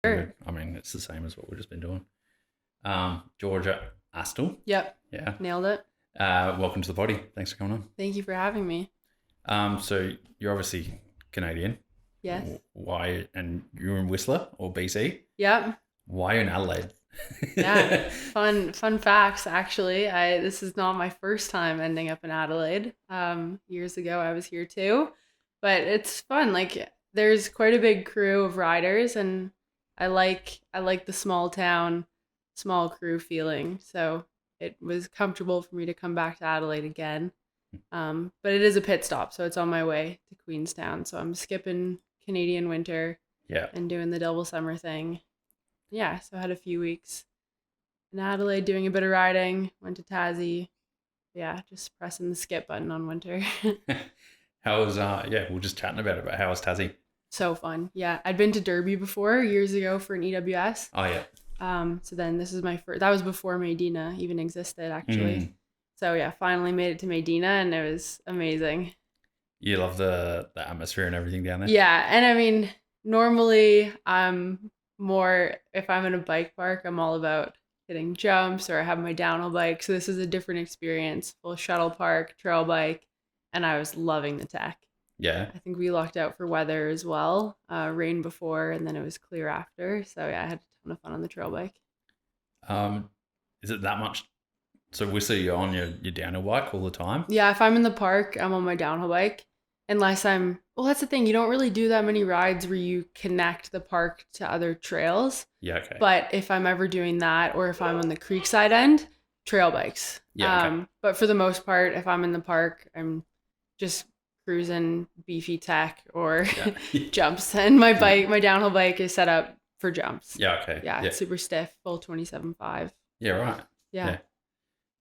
Sure. I mean, it's the same as what we've just been doing. Georgia Astle. Yep. Yeah. Nailed it. Welcome to the body. Thanks for coming Thank you for having me. on. So you're obviously Canadian. Yes. Why? And you're in Whistler or BC. Yep. Why in Adelaide? Yeah. Fun facts actually. This is not my first time ending up in Adelaide. Years ago I was here too. But it's fun. Like there's quite a big crew of riders and I like the small town, small crew feeling. So it was comfortable for me to come back to Adelaide again. But it is a pit stop, so it's on my way to Queenstown. So I'm skipping Canadian winter Yeah. and doing the double summer thing. Yeah, so I had a few weeks in Adelaide doing a bit of riding, went to Tassie. Yeah, just pressing the skip button on winter. How was we're just chatting about it, but how was Tassie? So fun. Yeah, I'd been to Derby before years ago for an EWS. Oh yeah. So then this is my first, that was before Maydena even existed actually. So yeah, finally made it to Maydena and it was amazing. You love the atmosphere and everything down there? Yeah, and I mean, normally I'm more, if I'm in a bike park, I'm all about hitting jumps or I have my downhill bike. So this is a different experience, full shuttle park, trail bike, and I was loving the tech. Yeah. I think we lucked out for weather as well. Rain before and then it was clear after. So yeah, I had a ton of fun on the trail bike. Is it that much? So Whistler, you're on your downhill bike all the time? Yeah, if I'm in the park, I'm on my downhill bike. Unless well, that's the thing. You don't really do that many rides where you connect the park to other trails. Yeah, okay. But if I'm ever doing that or if I'm on the creekside end, trail bikes. Yeah, okay. But for the most part, if I'm in the park, I'm just cruising beefy tech or jumps. And my downhill bike is set up for jumps. Yeah, okay. Yeah, it's super stiff, full 27.5. Yeah, right. Yeah.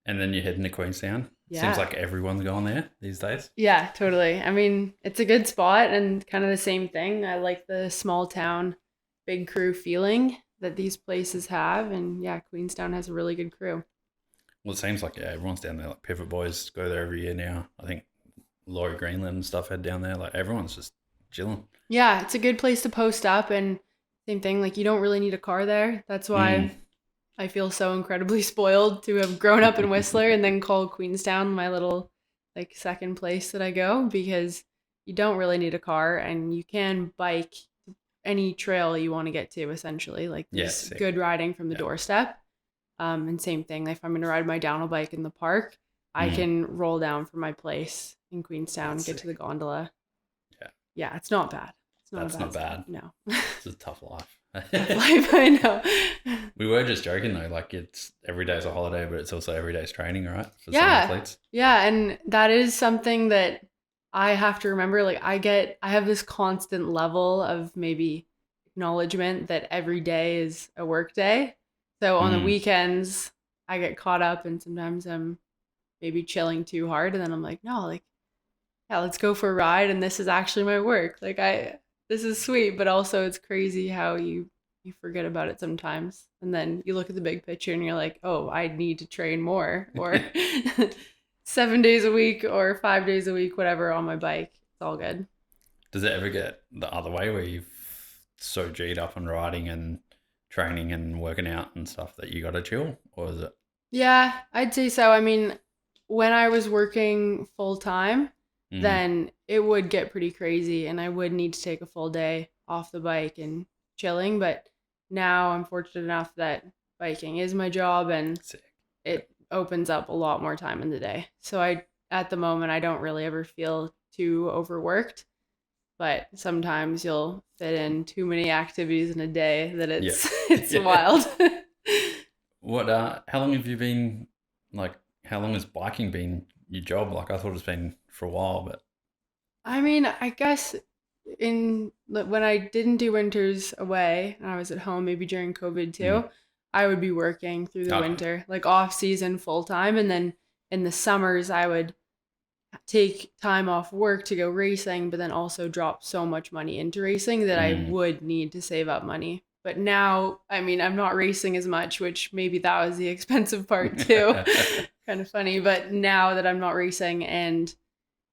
And then you're heading to Queenstown. Yeah. Seems like everyone's going there these days. Yeah, totally. I mean, it's a good spot and kind of the same thing. I like the small town, big crew feeling that these places have. And yeah, Queenstown has a really good crew. Well, it seems like everyone's down there. Like Pivot Boys go there every year now. I think Laurie Greenland and stuff head down there. Like everyone's just chilling. Yeah, it's a good place to post up. And same thing, like you don't really need a car there. That's why I feel so incredibly spoiled to have grown up in Whistler and then call Queenstown my little like second place that I go, because you don't really need a car and you can bike any trail you want to get to essentially. Like there's good riding from the doorstep. And same thing, if I'm going to ride my downhill bike in the park, I can roll down from my place in Queenstown, get to the gondola. Yeah, it's not bad. That's not bad. No. It's a tough life. Life, I know. We were just joking though, like it's every day's a holiday, but it's also every day's training, right? For some athletes. Yeah, and that is something that I have to remember. Like I have this constant level of maybe acknowledgement that every day is a work day. So on the weekends, I get caught up and sometimes I'm maybe chilling too hard and then I'm like, no, like, yeah, let's go for a ride and this is actually my work. Like this is sweet, but also it's crazy how you forget about it sometimes. And then you look at the big picture and you're like, oh, I need to train more or 7 days a week or 5 days a week, whatever, on my bike. It's all good. Does it ever get the other way where you've so G'd up on riding and training and working out and stuff that you got to chill? Or is it? Yeah, I'd say so. I mean, when I was working full time, then it would get pretty crazy and I would need to take a full day off the bike and chilling. But now I'm fortunate enough that biking is my job and it opens up a lot more time in the day. So at the moment, I don't really ever feel too overworked, but sometimes you'll fit in too many activities in a day that it's wild. How long have you been, like, how long has biking been your job? Like, I thought it's been for a while, but. I mean, I guess when I didn't do winters away and I was at home, maybe during COVID too, I would be working through the winter, like off season full time. And then in the summers, I would take time off work to go racing, but then also drop so much money into racing that I would need to save up money. But now, I mean, I'm not racing as much, which maybe that was the expensive part too. Kind of funny. But now that I'm not racing and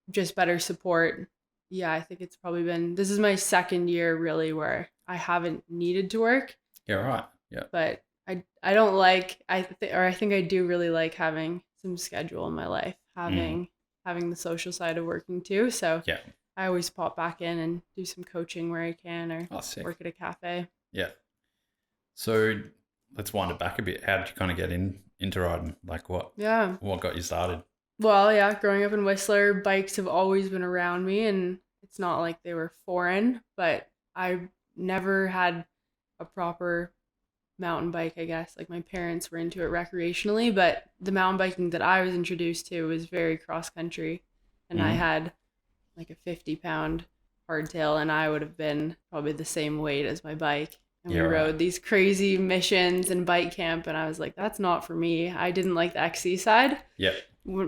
just better support, yeah, I think it's probably this is my second year really where I haven't needed to work. Yeah, right. Yeah. But I don't like I think I do really like having some schedule in my life, having the social side of working too. So Yeah. I always pop back in and do some coaching where I can, or Sick. work at a cafe. Yeah. So let's wind it back a bit. How did you kind of get into riding? Like what got you started? Well, yeah, growing up in Whistler, bikes have always been around me, and it's not like they were foreign, but I never had a proper mountain bike, I guess. Like my parents were into it recreationally, but the mountain biking that I was introduced to was very cross country. And I had like a 50-pound hardtail, and I would have been probably the same weight as my bike. And we rode these crazy missions and bike camp, and I was like, that's not for me. I didn't like the XC side. Yeah.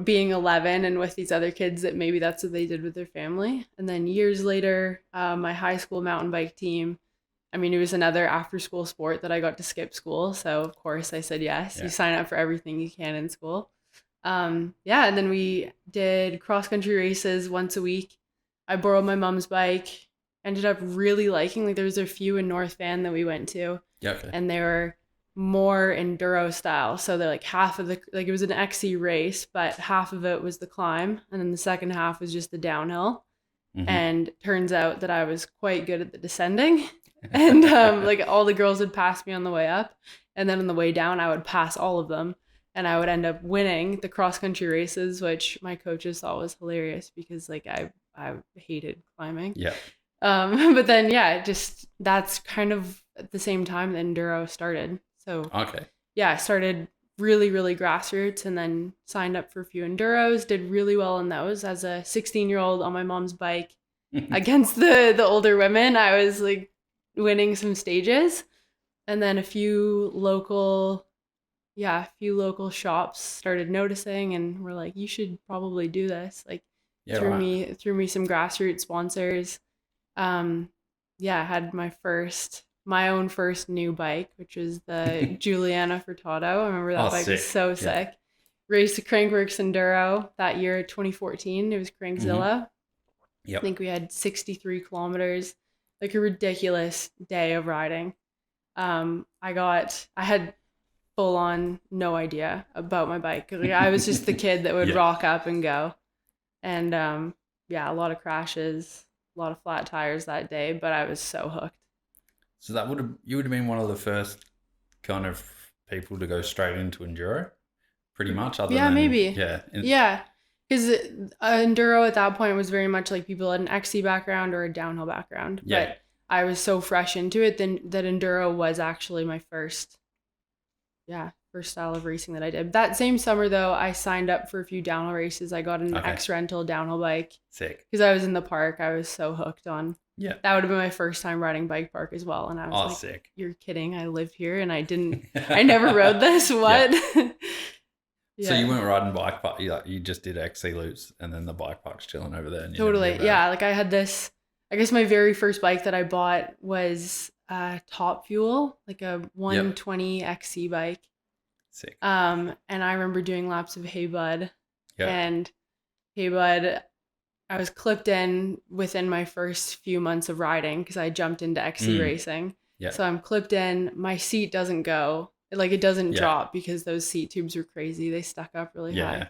Being 11 and with these other kids that maybe that's what they did with their family. And then years later, my high school mountain bike team, I mean, it was another after school sport that I got to skip school. So of course I said yes. Yeah. You sign up for everything you can in school. And then we did cross country races once a week. I borrowed my mom's bike, ended up really liking, like there was a few in North Van that we went to. Yeah. Okay. And they were more enduro style. So they're like half of the, like it was an XC race, but half of it was the climb. And then the second half was just the downhill. And turns out that I was quite good at the descending. And like all the girls would pass me on the way up, and then on the way down I would pass all of them, and I would end up winning the cross country races, which my coaches thought was hilarious because like I hated climbing. Yeah. But then just that's kind of at the same time the enduro started. So I started really, really grassroots, and then signed up for a few enduros, did really well in those as a 16-year-old on my mom's bike against the older women. I was like winning some stages, and then a few local shops started noticing and were like, you should probably do this. Like threw me some grassroots sponsors. I had my own first new bike, which was the Juliana Furtado. I remember that bike was so sick. Raced the Crankworks Enduro that year, 2014. It was Crankzilla. I think we had 63 kilometers, like a ridiculous day of riding. I had full on no idea about my bike. Like, I was just the kid that would rock up and go. And a lot of crashes, a lot of flat tires that day, but I was so hooked. So you would have been one of the first kind of people to go straight into enduro, pretty much. Maybe. Yeah. Because enduro at that point was very much like people had an XC background or a downhill background. Yeah. But I was so fresh into it that enduro was actually my first style of racing that I did. That same summer, though, I signed up for a few downhill races. I got an X-Rental downhill bike. Sick. Because I was in the park. I was so hooked on. Yeah. That would have been my first time riding bike park as well. And I was sick. You're kidding. I lived here and I never rode this. What? So you weren't riding bike park. You just did XC loops, and then the bike park's chilling over there. And totally. Yeah. Like I had this, I guess my very first bike that I bought was Top Fuel, like a 120 XC bike. Sick. And I remember doing laps of Hey Bud. And Hey Bud, I was clipped in within my first few months of riding because I jumped into XC racing. Yeah. So I'm clipped in. My seat doesn't go. Like it doesn't drop because those seat tubes were crazy. They stuck up really high.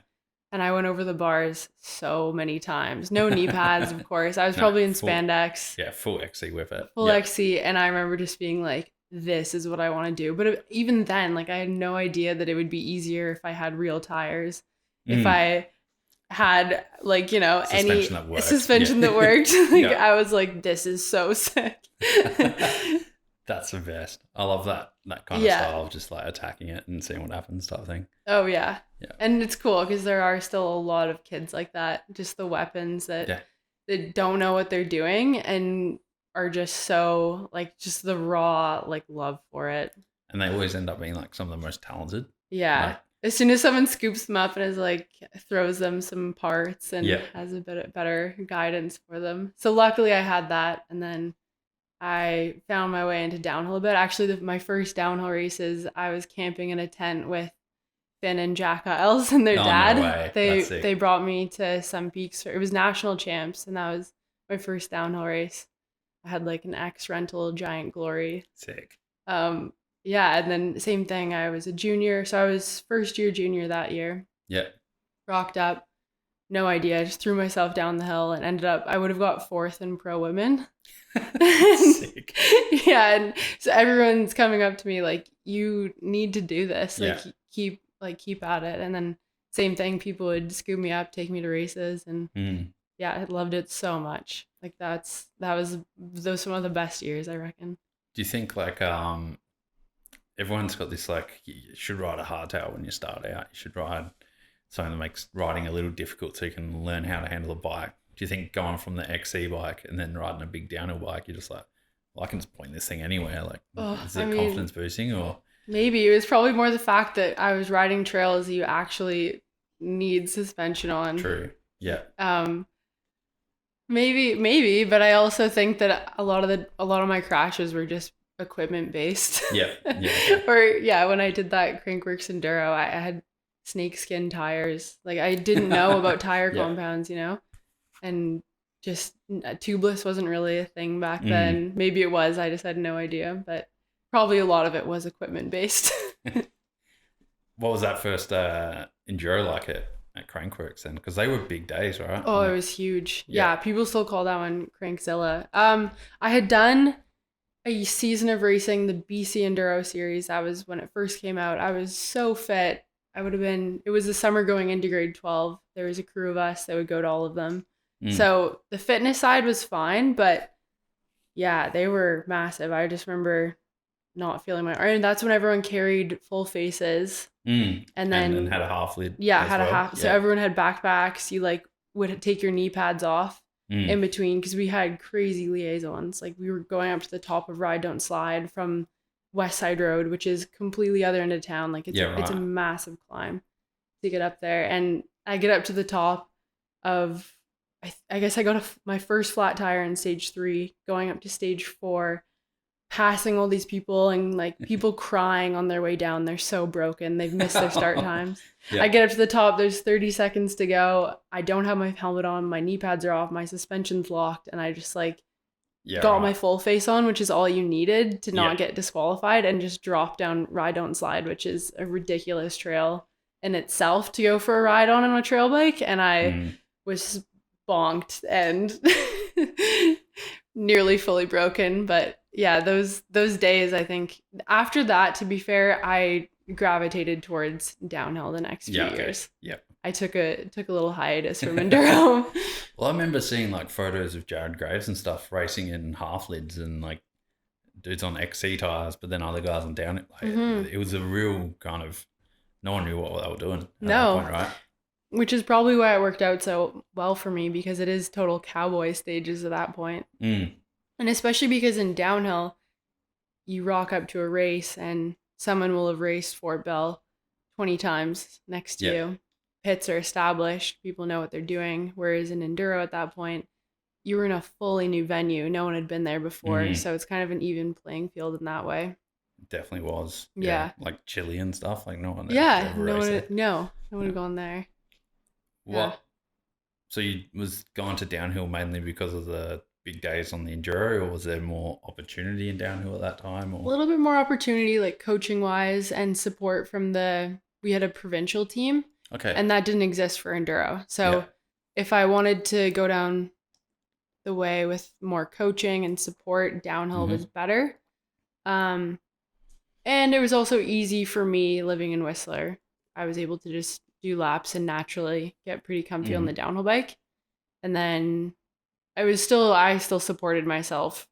And I went over the bars so many times. No knee pads, of course. I was probably in spandex. Yeah, full XC with it. Full XC. And I remember just being like, this is what I want to do. But even then, like I had no idea that it would be easier if I had real tires. If I had like, suspension any suspension that worked. I was like, this is so sick. That's the best. I love that kind of style of just like attacking it and seeing what happens type of thing. Oh yeah. And it's cool because there are still a lot of kids like that. Just the weapons that don't know what they're doing and are just so like just the raw like love for it. And they always end up being like some of the most talented. Yeah. Like, as soon as someone scoops them up and is like throws them some parts and has a bit better guidance for them. So luckily I had that, and then I found my way into downhill a bit. Actually, my first downhill races, I was camping in a tent with Finn and Jack Isles and their dad. No way. They brought me to some peaks. It was national champs, and that was my first downhill race. I had like an X rental Giant Glory. Sick. Yeah, and then same thing. I was a junior, so I was first year junior that year. Yeah. Rocked up, no idea. I just threw myself down the hill and ended up. I would have got fourth in pro women. Sick. Yeah, and so everyone's coming up to me like, you need to do this. Like keep at it. And then same thing, people would scoop me up, take me to races, and yeah, I loved it so much. Like those some of the best years, I reckon. Do you think like everyone's got this like you should ride a hardtail when you start out. You should ride something that makes riding a little difficult so you can learn how to handle a bike. Do you think going from the XC bike and then riding a big downhill bike, you're just like, well, I can just point this thing anywhere? Like, is it confidence boosting or? Maybe it was probably more the fact that I was riding trails you actually need suspension on. True. Yeah. Maybe, but I also think that a lot of my crashes were just equipment based. Yeah. Yeah. Or yeah, when I did that Crankworx Enduro, I had snakeskin tires. Like I didn't know about tire compounds, and just tubeless wasn't really a thing back then. Maybe it was, I just had no idea, but probably a lot of it was equipment based. What was that first Enduro like at Crankworx then? Because they were big days, right? Oh, it was huge. Yeah, people still call that one Crankzilla. I had done a season of racing, the BC Enduro series. That was when it first came out. I was so fit. It was the summer going into grade 12. There was a crew of us that would go to all of them. So the fitness side was fine, but yeah, they were massive. I just remember not feeling and that's when everyone carried full faces. And then had a half lid. Yeah, had a half. So everyone had backpacks. You like would take your knee pads off in between because we had crazy liaisons. Like we were going up to the top of Ride Don't Slide from West Side Road, which is completely other end of town. Like it's a massive climb to get up there. And I get up to the top of, I guess I got my first flat tire in stage 3, going up to stage 4, passing all these people and like people crying on their way down. They're so broken. They've missed their start times. I get up to the top. There's 30 seconds to go. I don't have my helmet on. My knee pads are off. My suspension's locked. And I just like got my full face on, which is all you needed to not get disqualified, and just drop down Ride Don't Slide, which is a ridiculous trail in itself to go for a ride on a trail bike. And I was bonked and nearly fully broken. But yeah, those days, I think after that, to be fair, I gravitated towards downhill the next few years. Yep. I took a little hiatus from enduro. Well, I remember seeing like photos of Jared Graves and stuff racing in half lids and like dudes on XC tires, but then other guys on down. Like, it was a real kind of, no one knew what they were doing at that point, right? Which is probably why it worked out so well for me, because it is total cowboy stages at that point. And especially because in downhill, you rock up to a race and someone will have raced Fort Bell 20 times next to you. Pits are established. People know what they're doing. Whereas in enduro at that point, you were in a fully new venue. No one had been there before. So it's kind of an even playing field in that way. It definitely was. Yeah. Like Chile and stuff. Like no one no one had gone there. What? Yeah. So you was going to downhill mainly because of the big days on the enduro, or was there more opportunity in downhill at that time? Or? A little bit more opportunity, like coaching wise, and support from we had a provincial team. Okay. And that didn't exist for enduro. So if I wanted to go down the way with more coaching and support, downhill was better. And it was also easy for me living in Whistler. I was able to just do laps and naturally get pretty comfy on the downhill bike. And then I still supported myself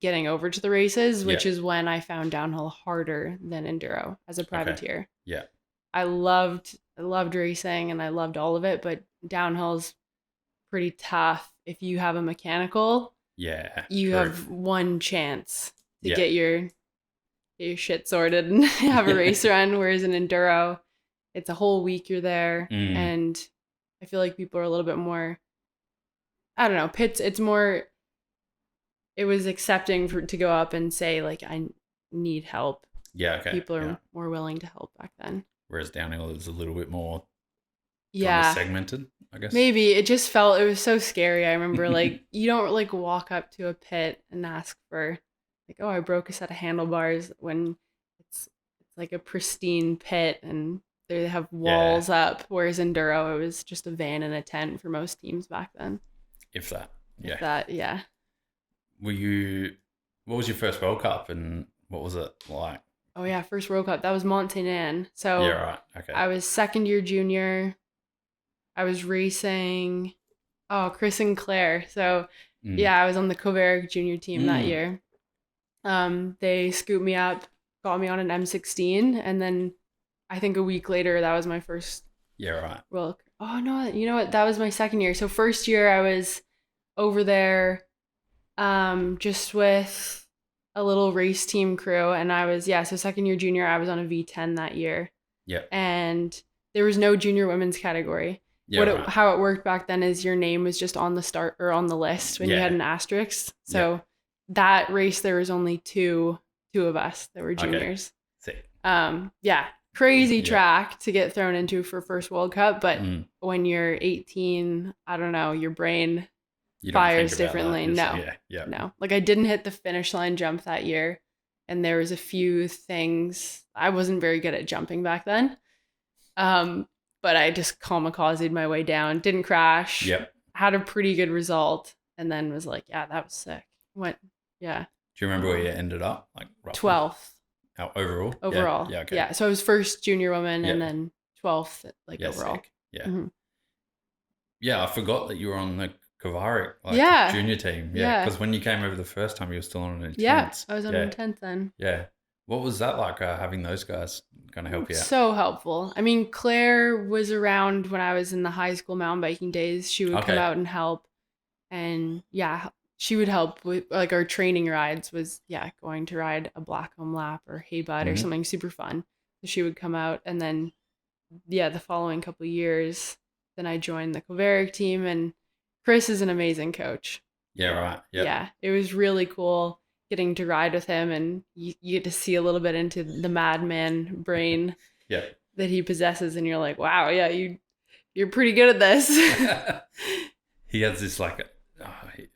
getting over to the races, which is when I found downhill harder than enduro as a privateer. Yeah. I loved racing and I loved all of it, but downhill's pretty tough. If you have a mechanical, you have one chance to get your shit sorted and have a race run. Whereas in enduro, it's a whole week you're there, and I feel like people are a little bit more, I don't know, pits. It's more, it was accepting to go up and say like, I need help. Yeah. Okay. People are more willing to help back then. Whereas downhill is a little bit more kind of Yeah. segmented, I guess. Maybe it just felt it was so scary. I remember like you don't like walk up to a pit and ask for like, oh, I broke a set of handlebars when it's like a pristine pit and they have Yeah, walls up. Whereas enduro, it was just a van and a tent for most teams back then. if that. If Yeah. that, yeah. Were you? What was your first World Cup, and what was it like? Oh yeah, first World Cup. That was Maydena. Yeah, So right. Okay. I was second year junior. I was racing. Oh, Chris and Claire. So Mm. yeah, I was on the Coveric junior team that Mm. year. They scooped me up, got me on an M16, and then I think a week later that was my first Yeah, right. World. Oh no, you know what? That was my second year. So first year I was over there, just with a little race team crew, and I was yeah. So second year junior, I was on a V10 that year, Yeah. and there was no junior women's category. Yeah, right. How it worked back then is your name was just on the start or on the list when you had Yeah. an asterisk. Yeah. So that race there was only two of us that were Okay. juniors. Sick. Yeah, crazy Yeah. track to get thrown into for first World Cup, but Mm. when you're 18, I don't know, your brain You don't fires think about differently. that. No. Yeah. Yeah. No. Like I didn't hit the finish line jump that year, and there was a few things I wasn't very good at jumping back then. But I just kamikazed my way down, didn't crash, Yep. had a pretty good result, and then was like, yeah, that was sick. Went, yeah, Do you remember where you ended up? Like roughly? 12th Oh, overall? overall. Yeah. Okay. Yeah, so I was first junior woman Yep. and then 12th like Yeah. overall. Sick. Yeah. Mhm. Yeah. I forgot that you were on the Kavaric Yeah. junior team. Yeah. Yeah. Because when you came over the first time, you were still on an intense. Yeah, I was on Yeah. intense then. Yeah. What was that like having those guys kind of help you out? So helpful. I mean, Claire was around when I was in the high school mountain biking days. She would come Okay. out and help. And yeah, she would help with like our training rides was, yeah, going to ride a Blackcomb lap or Hay Bud or Mhm. something super fun. So she would come out and then, yeah, the following couple of years, then I joined the Coveric team and Chris is an amazing coach. Yeah. Right. Yep. Yeah, it was really cool getting to ride with him and you get to see a little bit into the madman brain Yeah. that he possesses and you're like, wow, yeah, you're pretty good at this. He has this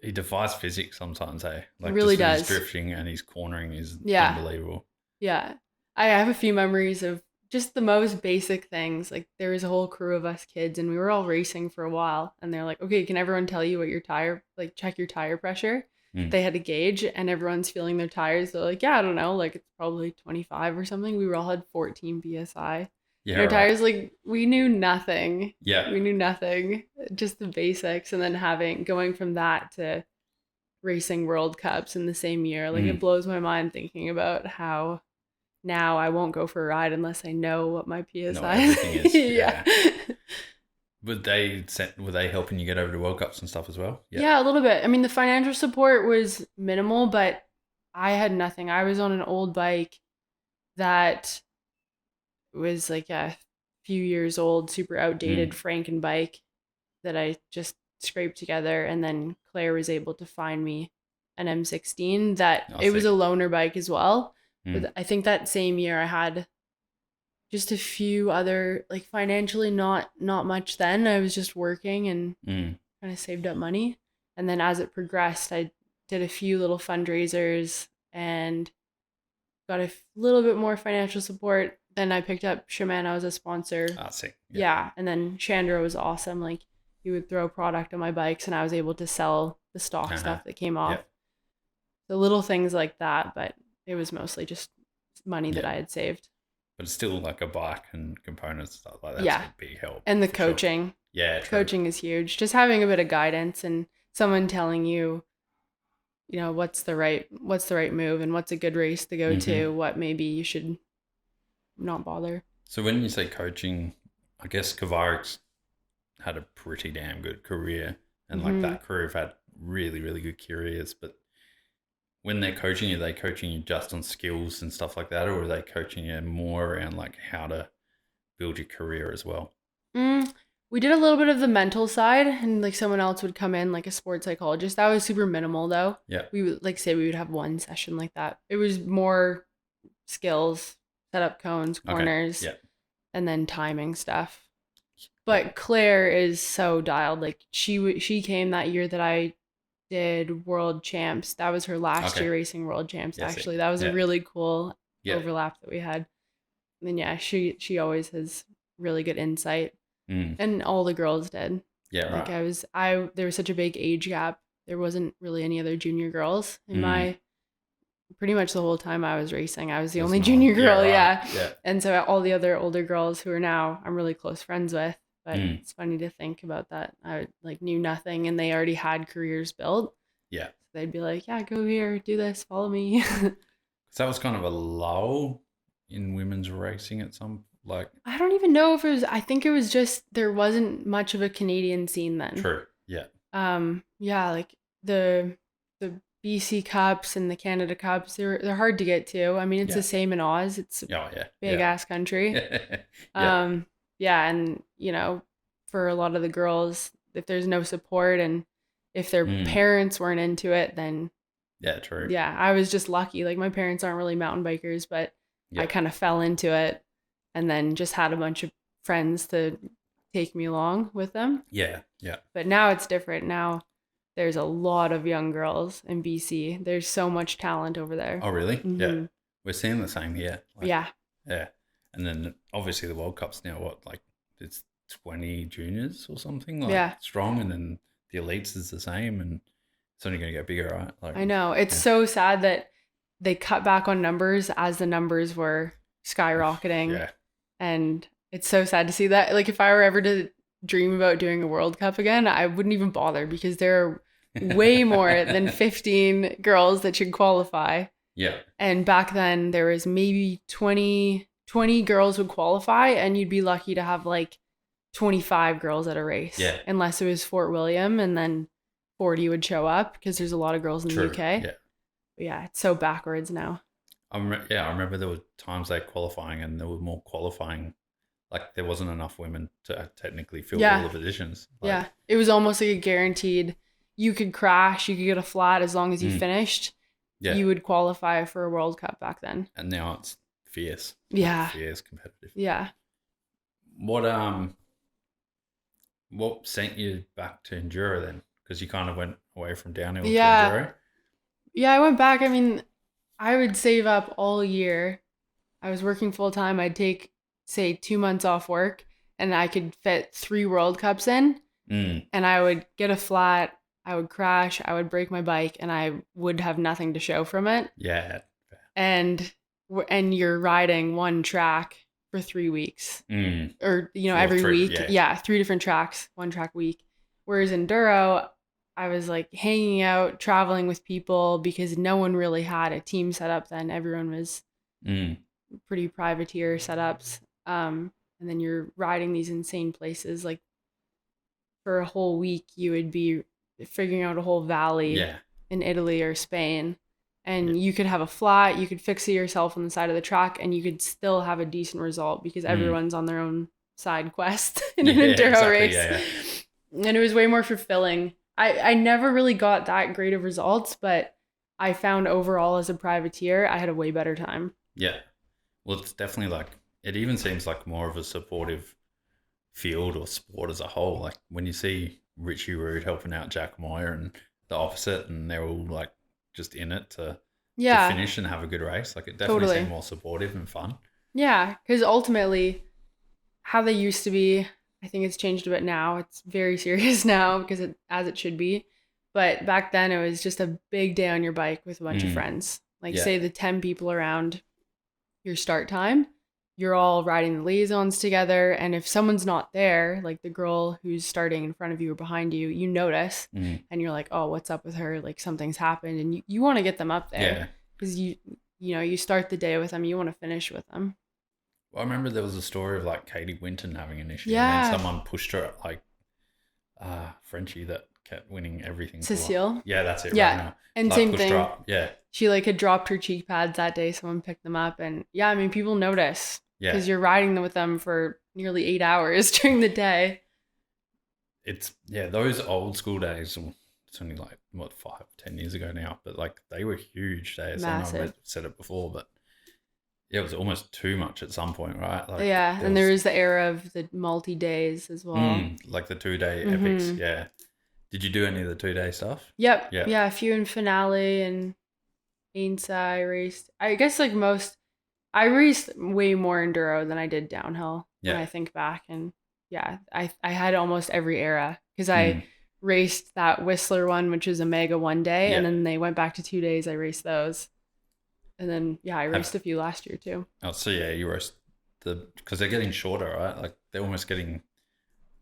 he defies physics sometimes, eh? Like Really just with does. his drifting and his cornering is Yeah. unbelievable. Yeah. I have a few memories of just the most basic things. Like there was a whole crew of us kids and we were all racing for a while and they're like, okay, can everyone tell you what your tire, like check your tire pressure? Mm. They had a gauge and everyone's feeling their tires. They're like, yeah, I don't know, like it's probably 25 or something. We all had 14 PSI. Yeah. Our Right. tires, like we knew nothing. Yeah. We knew nothing, just the basics. And then going from that to racing World Cups in the same year, like it blows my mind thinking about how now I won't go for a ride unless I know what my PSI everything is. yeah. Were they helping you get over to World Cups and stuff as well? Yeah, a little bit. I mean, the financial support was minimal, but I had nothing. I was on an old bike that was like a few years old, super outdated Franken bike that I just scraped together. And then Claire was able to find me an M16 that it was a loaner bike as well. But I think that same year I had just a few other, like financially not much then. I was just working and kind of saved up money. And then as it progressed, I did a few little fundraisers and got a little bit more financial support. Then I picked up Shimano as a sponsor. Sick. Yeah. And then Chandra was awesome. Like he would throw product on my bikes and I was able to sell the stock stuff that came off. Yep. So little things like that, but it was mostly just money that I had saved. But it's still like a bike and components, stuff like that. Yeah. A big help. And the for sure. coaching. Yeah. True. Coaching is huge. Just having a bit of guidance and someone telling you, you know, what's the right move and what's a good race to go to, what maybe you should not bother. So when you say coaching, I guess Kavarik's had a pretty damn good career and like that crew have had really, really good careers. But when they're coaching you, are they coaching you just on skills and stuff like that? Or are they coaching you more around like how to build your career as well? We did a little bit of the mental side and like someone else would come in like a sports psychologist. That was super minimal though. Yeah. We would we would have one session like that. It was more skills, set up cones, corners, Yeah. and then timing stuff. But Claire is so dialed. Like she came that year that I did world champs. That was her last Okay. year racing world champs. Yeah. See. Actually, that was a Yeah. really cool Yeah. overlap that we had. And then yeah, she always has really good insight, Mm. and all the girls did. Yeah. Like Right. there was such a big age gap. There wasn't really any other junior girls in Mm. my pretty much the whole time I was racing. I was the There's only no one. junior Yeah. girl, Right. yeah. Yeah. And so all the other older girls who are now I'm really close friends with, but Mm. it's funny to think about that. I like knew nothing and they already had careers built. Yeah. So they'd be like, "Yeah, go here, do this, follow me." So that was kind of a lull in women's racing at some like. I don't even know if it was I think it was just there wasn't much of a Canadian scene then. True. Yeah. Yeah, like the BC Cups and the Canada Cups, they're hard to get to. I mean, it's Yeah. the same in Oz. It's a Oh yeah. big Yeah. ass country. Yeah. Yeah, and for a lot of the girls, if there's no support and if their Mm. parents weren't into it, then Yeah. True. yeah, I was just lucky. Like my parents aren't really mountain bikers, but I Yeah. kind of fell into it and then just had a bunch of friends to take me along with them. Yeah. Yeah. But now it's different. Now there's a lot of young girls in BC. There's so much talent over there. Oh really? Yeah. Mhm. We're seeing the same here. Like, Yeah. Yeah. And then obviously the World Cup's now what, like it's 20 juniors or something, like Yeah. strong, and then the elites is the same, and it's only going to get bigger, right? Like, I know. It's yeah. so sad that they cut back on numbers as the numbers were skyrocketing. Yeah. And it's so sad to see that. Like if I were ever to dream about doing a World Cup again, I wouldn't even bother because there are way more than 15 girls that should qualify. Yeah. And back then there was maybe 20 girls would qualify and you'd be lucky to have like 25 girls at a race. Yeah. Unless it was Fort William and then 40 would show up because there's a lot of girls in True. the UK. Yeah. But yeah, it's so backwards now. I remember there were times they qualifying and there were more qualifying. Like there wasn't enough women to technically fill all the positions. Like, yeah. It was almost like a guaranteed, you could crash, you could get a flat as long as you finished. Yeah. You would qualify for a World Cup back then. And now it's fierce. Yeah. Fierce, competitive. Yeah. What sent you back to Enduro then? Because you kind of went away from downhill to Yeah. Enduro. Yeah, I went back. I mean, I would save up all year. I was working full time. I'd take, say, 2 months off work and I could fit 3 World Cups in. Mm. And I would get a flat, I would crash, I would break my bike, and I would have nothing to show from it. Yeah. And you're riding one track for 3 weeks. Mm. Or, every week. Yeah. 3 different tracks, 1 track week. Whereas Enduro, I was like hanging out, traveling with people because no one really had a team set up then. Everyone was pretty privateer setups. And then you're riding these insane places. Like for a whole week, you would be figuring out a whole valley in Italy or Spain. And you could have a flat, you could fix it yourself on the side of the track, and you could still have a decent result because everyone's on their own side quest in an enduro race. Yeah. And it was way more fulfilling. I never really got that great of results, but I found overall as a privateer, I had a way better time. Yeah. Well, it's definitely like, it even seems like more of a supportive field or sport as a whole. Like when you see Richie Rude helping out Jack Moyer and the opposite, and they're all like just in it to finish and have a good race. Like it definitely seemed more supportive and fun. Yeah, because ultimately how they used to be, I think it's changed a bit now. It's very serious now because as it should be. But back then it was just a big day on your bike with a bunch of friends. Like say the 10 people around your start time, you're all riding the liaisons together. And if someone's not there, like the girl who's starting in front of you or behind you, you notice and you're like, oh, what's up with her? Like something's happened. And you want to get them up there because you start the day with them. You want to finish with them. Well, I remember there was a story of like Katie Winton having an issue. Yeah. And then someone pushed her, like Frenchie that kept winning everything. Cecile. Yeah, that's it. Yeah. Right now. And like same thing. Yeah. She like had dropped her cheek pads that day. Someone picked them up. And yeah, I mean, people notice because you're riding them with them for nearly 8 hours during the day. It's, those old school days, it's only like, 5-10 years ago now, but like they were huge days. Massive. I know I've said it before, but it was almost too much at some point, right? Like Yeah, there and there was was the era of the multi-days as well. like the 2 day epics. Mm-hmm. Yeah. Did you do any of the 2 day stuff? Yep. Yeah. Yeah, a few in finale and Ainsa I raced. I guess like most I raced way more enduro than I did downhill when Yeah. I think back, and yeah, I had almost every era because I Mm. raced that Whistler one, which is a mega 1 day, and Yeah. then they went back to 2 days. I raced those, and then yeah, I Have raced a few last year too. oh, so yeah, you roast because they're getting shorter, right? Like they're almost getting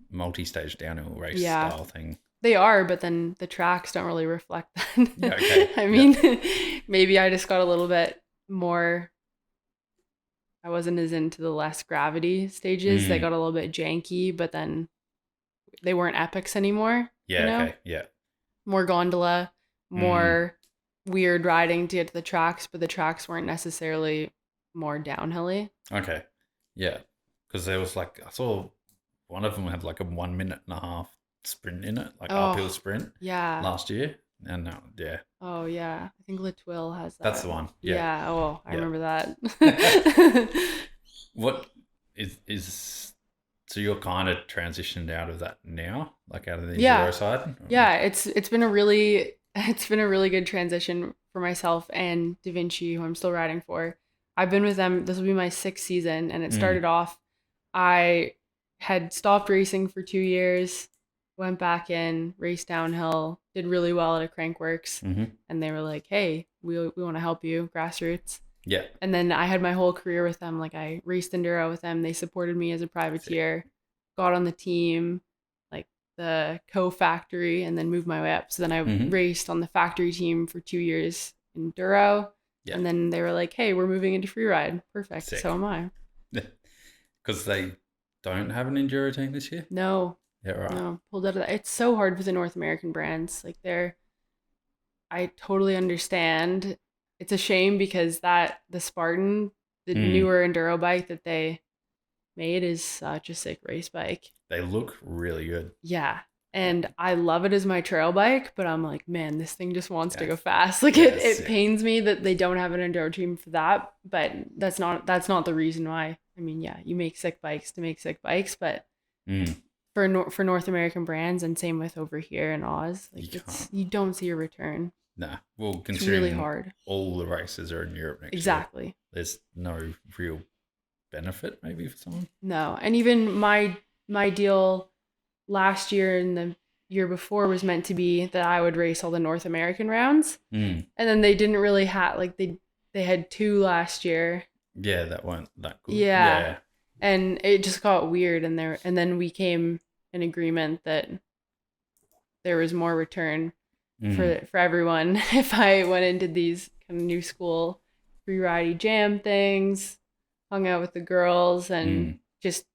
multi-stage downhill race Yeah, style thing. they are, but then the tracks don't really reflect Yeah. that. Okay. I Yeah. mean, maybe I just got a little bit more. I wasn't as into the less gravity stages. They Mm. got a little bit janky, but then they weren't epics anymore, you Yeah. know? Okay. Yeah. More gondola, Mm. more weird riding to get to the tracks, but the tracks weren't necessarily more downhilly. Okay. Yeah. Because there was like I saw one of them had like a 1 minute and a half sprint in it, like uphill Oh, sprint yeah. last year, and yeah, Oh, yeah. I think Latwil has that's that. the one. Yeah. Yeah. Oh, I Yeah. remember that. What is so you're kind of transitioned out of that now, like out of the Yeah. enduro side? Yeah, it's been a really it's been a really good transition for myself and Da Vinci, who I'm still riding for. I've been with them. This will be my sixth season, and it Mm. started off. I had stopped racing for 2 years, went back in, raced downhill, did really well at a Crankworks, Mm-hmm. and they were like, "Hey, we want to help you, grassroots." Yeah. And then I had my whole career with them. Like I raced enduro with them. They supported me as a privateer, got on the team, like the co-factory, and then moved my way up. So then I Mm-hmm. raced on the factory team for 2 years enduro. Yeah. And then they were like, "Hey, we're moving into freeride." Perfect. Sick. So am I. Because they don't have an enduro team this year. No, Yeah. Right. no, pulled out of that. It's so hard for the North American brands. Like I totally understand. It's a shame because the Spartan, the Mm. newer enduro bike that they made, is such a sick race bike. They look really good. Yeah. And I love it as my trail bike, but I'm like, man, this thing just wants to Yeah. go fast. Like Yeah, it sick. pains me that they don't have an enduro team for that, but that's not the reason why. I mean, yeah, you make sick bikes to make sick bikes, but Mm. for North American brands, and same with over here in Oz, like you don't see a return. Nah. Well, It's considering really hard. all the races are in Europe next year, Exactly. there's no real benefit maybe for someone. No. And even my deal last year and the year before was meant to be that I would race all the North American rounds. Mm. And then they didn't really have like they had two last year. Yeah, that weren't that good. Yeah. And it just got weird, and then we came in agreement that there was more return Mm. for everyone if I went into these kind of new school free jam things, hung out with the girls, and just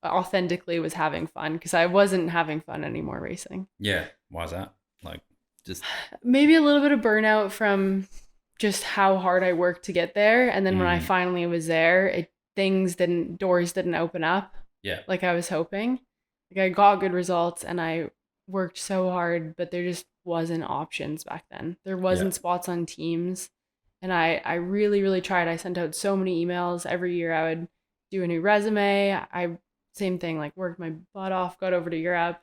authentically was having fun, because I wasn't having fun anymore racing. Yeah. Why is that? Like, just Maybe a little bit of burnout from just how hard I worked to get there, and then when I finally was there, doors didn't open up yeah. like I was hoping. Like I got good results and I worked so hard, but there just wasn't options back then. There wasn't spots on teams. And I really, really tried. I sent out so many emails. Every year I would do a new resume. Same thing, like worked my butt off, got over to Europe,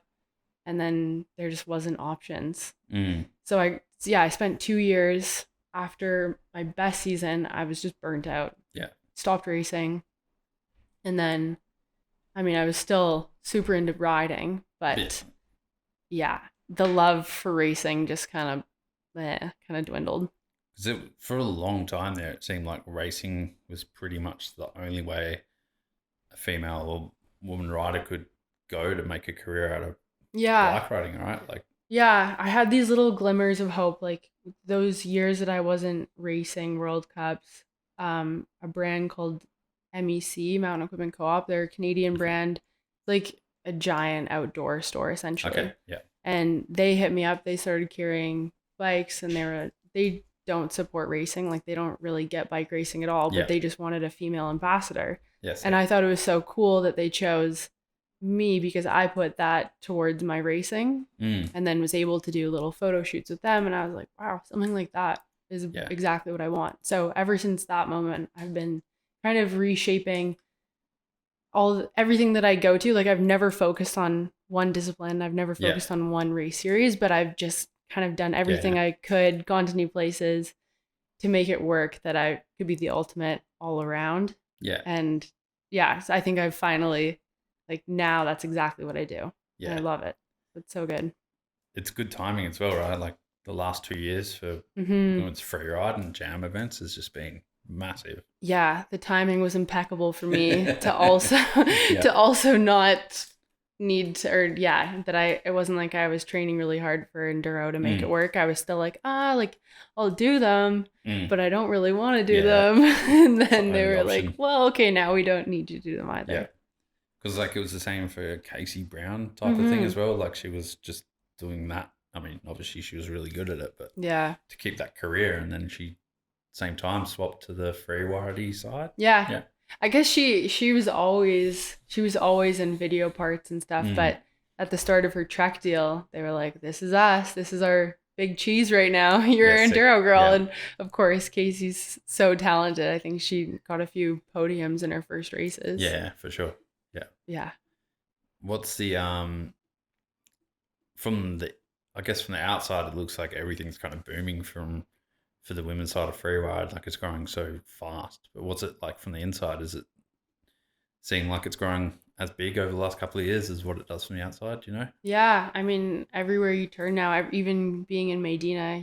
and then there just wasn't options. So I spent 2 years after my best season. I was just burnt out. Yeah. Stopped racing. And then, I mean, I was still super into riding, but yeah, the love for racing just kind of dwindled. Because for a long time there, it seemed like racing was pretty much the only way a female or woman rider could go to make a career out of bike riding, right? Like, yeah, I had these little glimmers of hope, like those years that I wasn't racing World Cups. A brand called MEC, Mountain Equipment Co-op, they're a Canadian brand, like a giant outdoor store essentially. okay, yeah. And they hit me up. They started carrying bikes, and they don't support racing. Like they don't really get bike racing at all, but they just wanted a female ambassador. Yes. And I thought it was so cool that they chose me because I put that towards my racing, and then was able to do little photo shoots with them. And I was like, wow, something like that is Yeah. exactly what I want. So ever since that moment, I've been kind of reshaping everything that I go to. Like I've never focused on one discipline. I've never Yeah. focused on one race series, but I've just kind of done everything Yeah. I could, gone to new places to make it work that I could be the ultimate all around. Yeah. And yeah, so I think I've finally, like now that's exactly what I do. And I Yeah. love it. It's so good. It's good timing as well, right? Like the last 2 years for Hmm. women's freeride and jam events has just been massive. Yeah, the timing was impeccable for me to also Yeah. to also not need to, or yeah, that it wasn't like I was training really hard for enduro to make it work. I was still like, like I'll do them, but I don't really want to do Yeah. them. And then they only were option. like, well, okay, now we don't need you to do them either. Yeah. Because like it was the same for Casey Brown type of thing as well. Like she was just doing that. I mean, obviously she was really good at it, but Yeah. to keep that career, and then she same time swapped to the freeride side. Yeah. Yeah. I guess she was always in video parts and stuff, but at the start of her Trek deal, they were like, "This is us. This is our big cheese right now. You're Yeah, an sick. enduro girl." Yeah. And of course, Casey's so talented. I think she got a few podiums in her first races. Yeah, for sure. Yeah. Yeah. What's the from the I guess from the outside it looks like everything's kind of booming for the women's side of freeride, like it's growing so fast. But what's it like from the inside? Is it seem like it's growing as big over the last couple of years as what it does from the outside, do you know? Yeah, I mean, everywhere you turn now, even being in Maydena,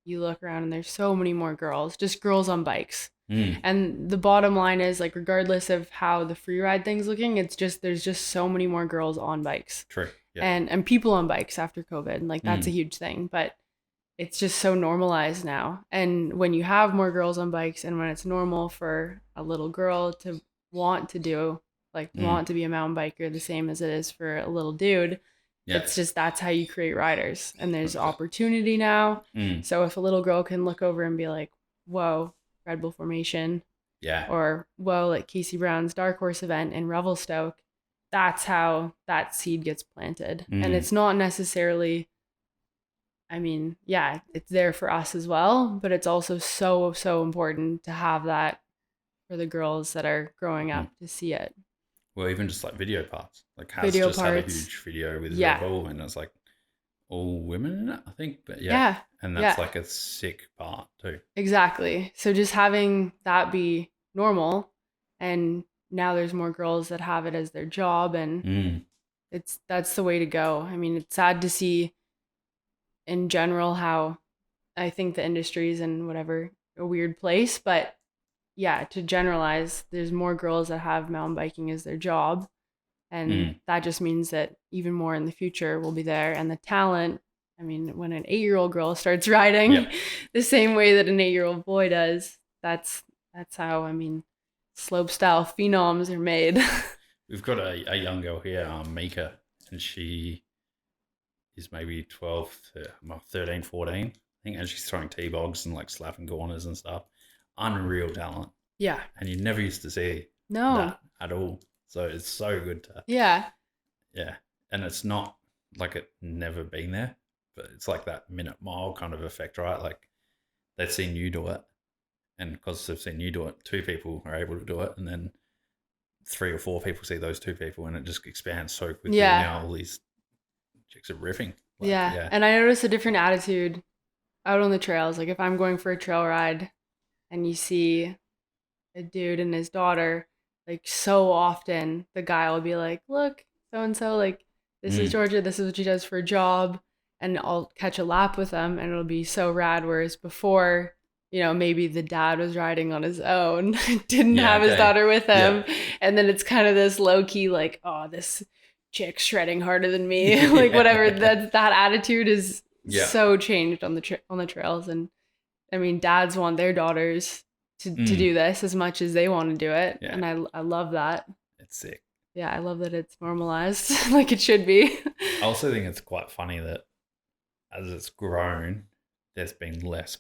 you look around and there's so many more girls, just girls on bikes. And the bottom line is, like, regardless of how the free ride thing's looking, there's just so many more girls on bikes. True. Yeah. And people on bikes after COVID. And like that's a huge thing. But it's just so normalized now. And when you have more girls on bikes and when it's normal for a little girl to want to do, like want to be a mountain biker the same as it is for a little dude, it's just that's how you create riders. And there's opportunity now. So if a little girl can look over and be like, whoa, Red Bull formation, or whoa, like Casey Brown's Dark Horse event in Revelstoke, that's how that seed gets planted. And it's not necessarily, I mean, yeah, it's there for us as well, but it's also so, so important to have that for the girls that are growing up to see it. Well, even just like video parts. Like Has Video just had a parts. huge video with Red Bull, and it's like all women in it, I think. But Yeah. And that's like a sick part too. Exactly. So just having that be normal, and now there's more girls that have it as their job, and that's the way to go. I mean, it's sad to see in general how I think the industry is in whatever a weird place, but yeah, to generalize, there's more girls that have mountain biking as their job, and that just means that even more in the future will be there. And the talent, I mean, when an 8-year-old girl starts riding the same way that an 8-year-old boy does, that's how, I mean, slope style phenoms are made. We've got a young girl here, Mika, and she is maybe 12 to 13, 14, I think, and she's throwing T-bogs and like slapping corners and stuff. Unreal talent. Yeah. And you never used to see that at all. So it's so good to... Yeah. And it's not like it never been there, but it's like that minute mile kind of effect, right? Like they've seen you do it, and because they've seen you do it, 2 people are able to do it, and then 3 or 4 people see those 2 people, and it just expands so quickly. Yeah. Now all these chicks are riffing. Like, yeah. And I noticed a different attitude out on the trails. Like if I'm going for a trail ride and you see a dude and his daughter, like so often the guy will be like, look, so-and-so, like this is Georgia, this is what she does for a job, and I'll catch a lap with them and it'll be so rad. Whereas before, you know, maybe the dad was riding on his own, didn't have his daughter with him, and then it's kind of this low-key like, oh, this chick shredding harder than me, like whatever. That attitude is so changed on the trails. And I mean, dads want their daughters to do this as much as they want to do it. And I love that. It's sick. Yeah, I love that it's normalized like it should be. I also think it's quite funny that as it's grown, there's been less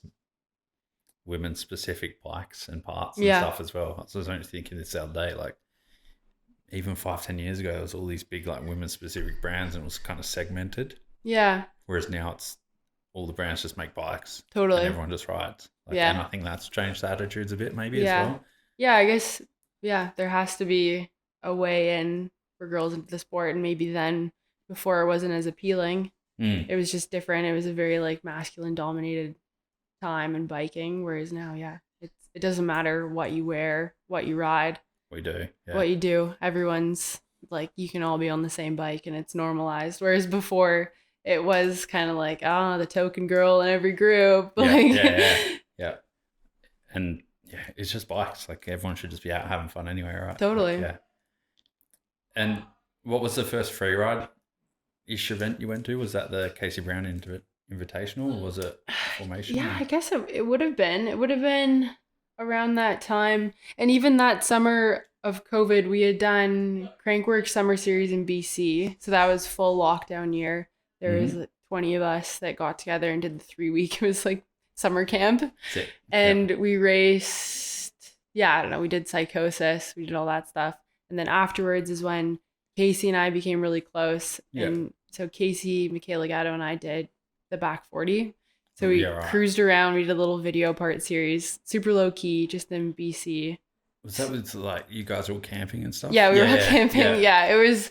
women-specific bikes and parts and stuff as well. So I was only thinking this the other day, like even 5-10 years ago, there was all these big like women-specific brands and it was kind of segmented. Yeah. Whereas now it's all the brands just make bikes. Totally. And everyone just rides. Like, Yeah. And I think that's changed the attitudes a bit maybe as Yeah. well. Yeah, I guess, yeah, there has to be a way in for girls into the sport. And maybe then before it wasn't as appealing. Mm. It was just different. It was a very like masculine dominated time in biking. Whereas now, yeah, it doesn't matter what you wear, what you ride, We do. Yeah. what you do. Everyone's like, you can all be on the same bike and it's normalized. Whereas before it was kind of like, the token girl in every group. Like, Yeah. And yeah, it's just bikes. Like everyone should just be out having fun anyway, right? Totally. Like, yeah. And what was the first freeride-ish event you went to? Was that the Casey Brown Invitational, or was it Formation? Yeah, I guess it would have been. It would have been around that time. And even that summer of COVID, we had done Crankwork Summer Series in BC. So that was full lockdown year. There was like 20 of us that got together and did the 3-week. It was like summer camp. Sick. And we raced, I don't know, we did Psychosis, we did all that stuff. And then afterwards is when Casey and I became really close. And so Casey, Michaela Gatto, and I did the back 40. So we cruised around. We did a little video part series, super low key, just in BC. Was that with like you guys were all camping and stuff? Yeah, we were all camping. Yeah, it was,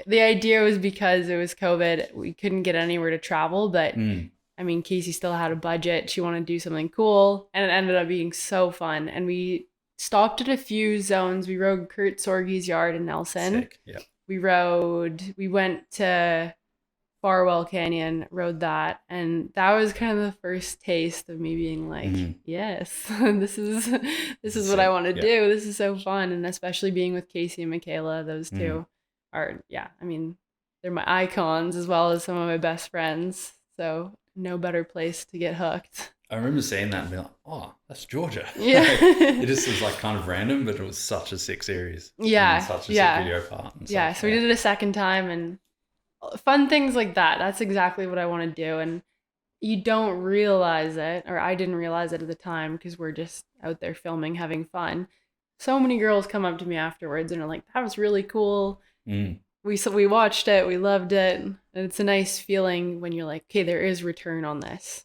the idea was because it was COVID, we couldn't get anywhere to travel. But I mean, Casey still had a budget. She wanted to do something cool. And it ended up being so fun. And we stopped at a few zones. We rode Kurt Sorge's yard in Nelson. Sick. Yeah. We went to Farwell Canyon, rode that, and that was kind of the first taste of me being like, yes, this is what I want to do. This is so fun. And especially being with Casey and Michaela, those two are, I mean, they're my icons as well as some of my best friends. So no better place to get hooked. I remember seeing that and being like, oh, that's Georgia. Yeah. It just was like kind of random, but it was such a sick series. Yeah. And such a sick video part. And yeah. So we did it a second time, and fun things like that. That's exactly what I want to do. And you don't realize it, or I didn't realize it at the time because we're just out there filming, having fun. So many girls come up to me afterwards and are like, that was really cool. We watched it. We loved it. And it's a nice feeling when you're like, okay, there is return on this.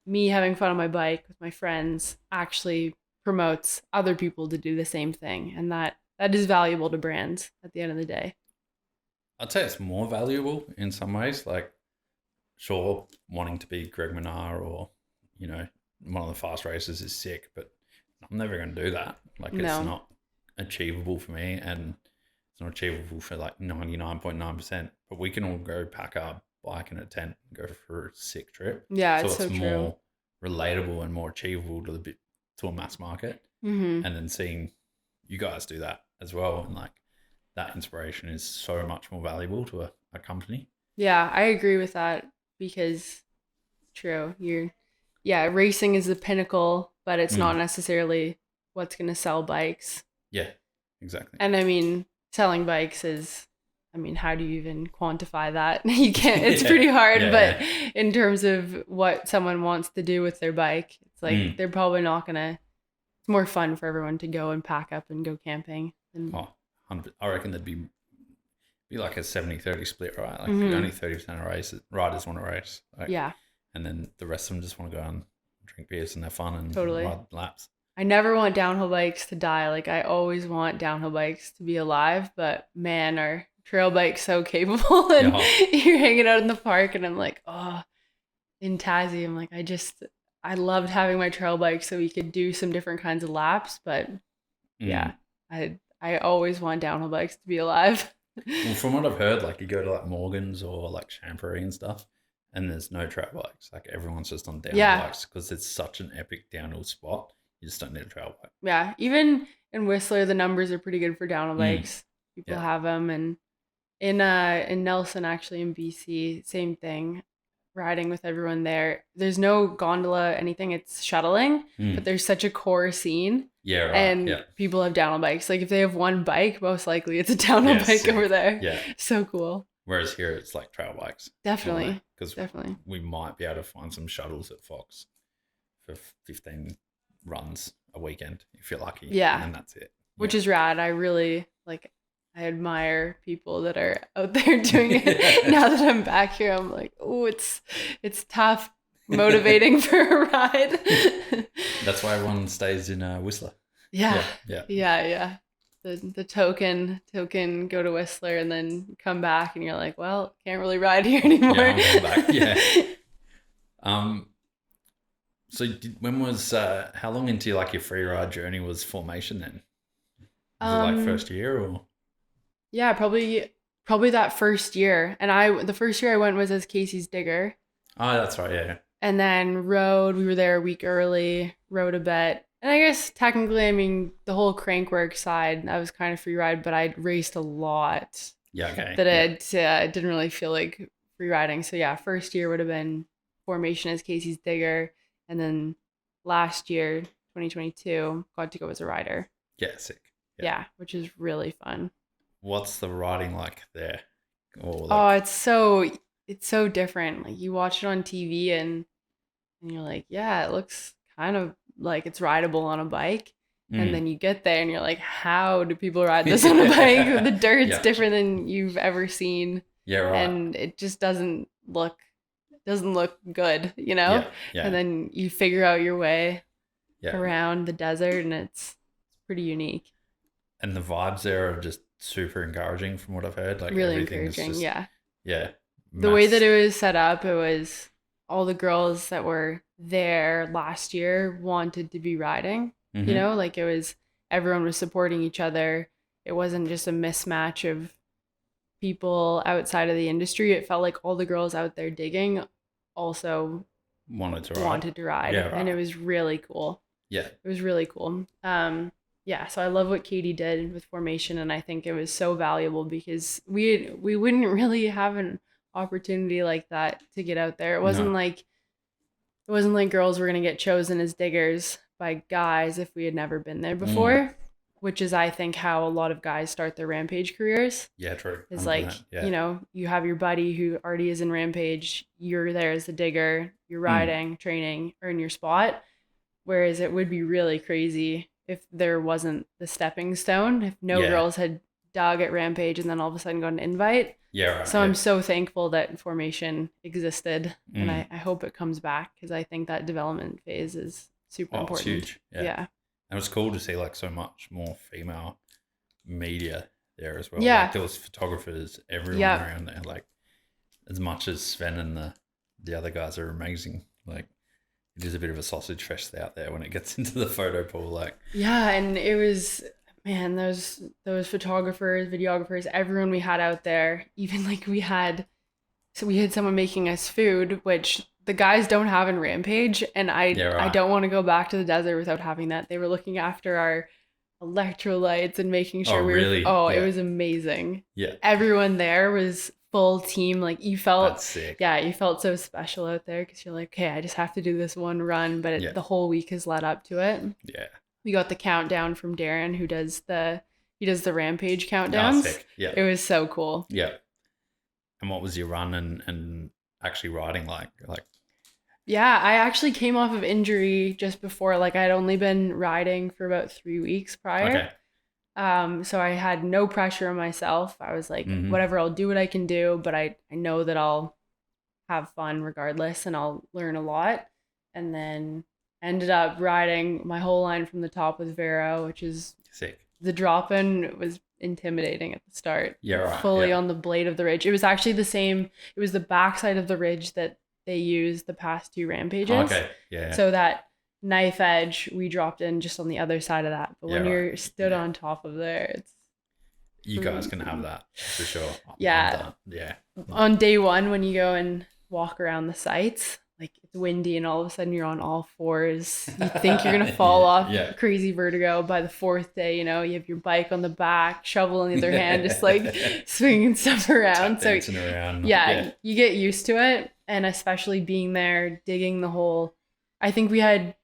Me having fun on my bike with my friends actually promotes other people to do the same thing. And that is valuable to brands at the end of the day. I'd say it's more valuable in some ways. Like, sure, wanting to be Greg Minnaar or, you know, one of the fast races is sick, but I'm never going to do that. Like, it's not achievable for me, and it's not achievable for like 99.9%. But we can all go pack our bike in a tent and go for a sick trip. Yeah, so it's so more relatable and more achievable to a mass market. And then seeing you guys do that as well, and like, that inspiration is so much more valuable to a company. Yeah, I agree with that because true. Racing is the pinnacle, but it's not necessarily what's going to sell bikes. Yeah, exactly. And I mean, selling bikes is, I mean, how do you even quantify that? You can't, it's pretty hard, but in terms of what someone wants to do with their bike, it's like, they're probably not going to, it's more fun for everyone to go and pack up and go camping. And, I reckon there'd be like a 70-30 split, right? Like only 30% of riders want to race. Like, and then the rest of them just want to go and drink beers and have fun and ride laps. I never want downhill bikes to die. Like, I always want downhill bikes to be alive, but man, our trail bike's so capable. And you're hanging out in the park and I'm like, in Tassie, I'm like, I loved having my trail bike so we could do some different kinds of laps, but I always want downhill bikes to be alive. Well, from what I've heard, like, you go to like Morgan's or like Champerry and stuff, and there's no trail bikes. Like, everyone's just on downhill bikes because it's such an epic downhill spot. You just don't need a trail bike. Yeah, even in Whistler, the numbers are pretty good for downhill bikes. People have them, and in Nelson, actually in BC, same thing. Riding with everyone there. There's no gondola, anything. It's shuttling, but there's such a core scene. Yeah, right. And people have downhill bikes. Like, if they have one bike, most likely it's a downhill bike over there. Yeah. So cool. Whereas here it's like trail bikes. Definitely. Because we might be able to find some shuttles at Fox for 15 runs a weekend if you're lucky. Yeah. And that's it. Which is rad. I really like, I admire people that are out there doing it. Now that I'm back here, I'm like, oh, it's tough motivating for a ride. That's why everyone stays in Whistler. Yeah. Yeah. Yeah. The token go to Whistler and then come back and you're like, well, can't really ride here anymore. Yeah, I'm going back. Yeah. So when was how long into like your free ride journey was formation then? Was it like first year or? Yeah, probably that first year. And the first year I went was as Casey's digger. Oh, that's right. Yeah. And then rode, we were there a week early, rode a bit. And I guess technically, I mean, the whole crankwork side, I was kind of free ride, but I'd raced a lot. Yeah, okay. That I didn't really feel like free riding. So yeah, first year would have been formation as Casey's digger. And then last year, 2022, got to go as a rider. Yeah, sick. Yeah, which is really fun. What's the riding like there? Or like, it's so different. Like you watch it on TV and you're like, yeah, it looks kind of like it's rideable on a bike. And then you get there and you're like, how do people ride this on a bike? The dirt's different than you've ever seen. Yeah, right. And it just doesn't look good, you know? Yeah. And then you figure out your way around the desert and it's pretty unique. And the vibes there are just super encouraging from what I've heard. Like really everything's encouraging, just, yeah. The way that it was set up, it was all the girls that were there last year wanted to be riding. You know, like everyone was supporting each other. It wasn't just a mismatch of people outside of the industry. It felt like all the girls out there digging also wanted to ride. Yeah, right. And it was really cool. Yeah. It was really cool. Yeah, so I love what Katie did with formation, and I think it was so valuable because we wouldn't really have an opportunity like that to get out there. It wasn't like girls were gonna get chosen as diggers by guys if we had never been there before, which is I think how a lot of guys start their Rampage careers. Yeah, true. It's like, you know, you have your buddy who already is in Rampage, you're there as the digger, you're riding, training, earn your spot. Whereas it would be really crazy if there wasn't the stepping stone, if no girls had dug at Rampage and then all of a sudden got an invite. Yeah, right. So I'm so thankful that formation existed and I hope it comes back because I think that development phase is super important. It's huge. Yeah. And it was cool to see like so much more female media there as well. Yeah. Like there was photographers, everyone around there. Like as much as Sven and the other guys are amazing, like it is a bit of a sausage fest out there when it gets into the photo pool. Like and it was, man, those photographers, videographers, everyone we had out there, even like we had someone making us food, which the guys don't have in Rampage, and I don't want to go back to the desert without having that. They were looking after our electrolytes and making sure it was amazing. Yeah. Everyone there was full team. Like you felt, that's sick. Yeah, you felt so special out there because you're like, okay, I just have to do this one run, but the whole week has led up to it. Yeah. We got the countdown from Darren, who does the Rampage countdowns. Sick. Yeah. It was so cool. Yeah. And what was your run and actually riding like? Yeah, I actually came off of injury just before. Like I'd only been riding for about 3 weeks prior. Okay. So I had no pressure on myself. I was like, whatever, I'll do what I can do, but I know that I'll have fun regardless and I'll learn a lot. And then ended up riding my whole line from the top with Vero, which is sick. The drop-in was intimidating at the start. Yeah, right. Fully on the blade of the ridge. It was actually the same. It was the backside of the ridge that they used the past 2 Rampages. Okay, yeah. So that knife edge, we dropped in just on the other side of that. But when you're stood on top of there, it's... You guys can have that for sure. Yeah. On day 1, when you go and walk around the sites, like it's windy and all of a sudden you're on all fours. You think you're going to fall off crazy vertigo. By the 4th day, you know, you have your bike on the back, shovel in the other hand, just like swinging stuff around. So around. You get used to it. And especially being there, digging the hole. I think we had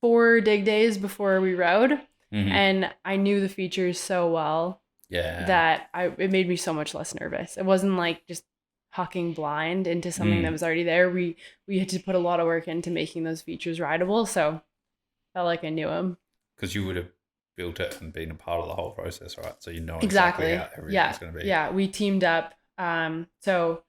4 dig days before we rode. And I knew the features so well that it made me so much less nervous. It wasn't like just hucking blind into something that was already there. We had to put a lot of work into making those features rideable. So felt like I knew them. Because you would have built it and been a part of the whole process, right? So you know exactly Exactly. how everything's Yeah. going to be. Yeah. We teamed up. So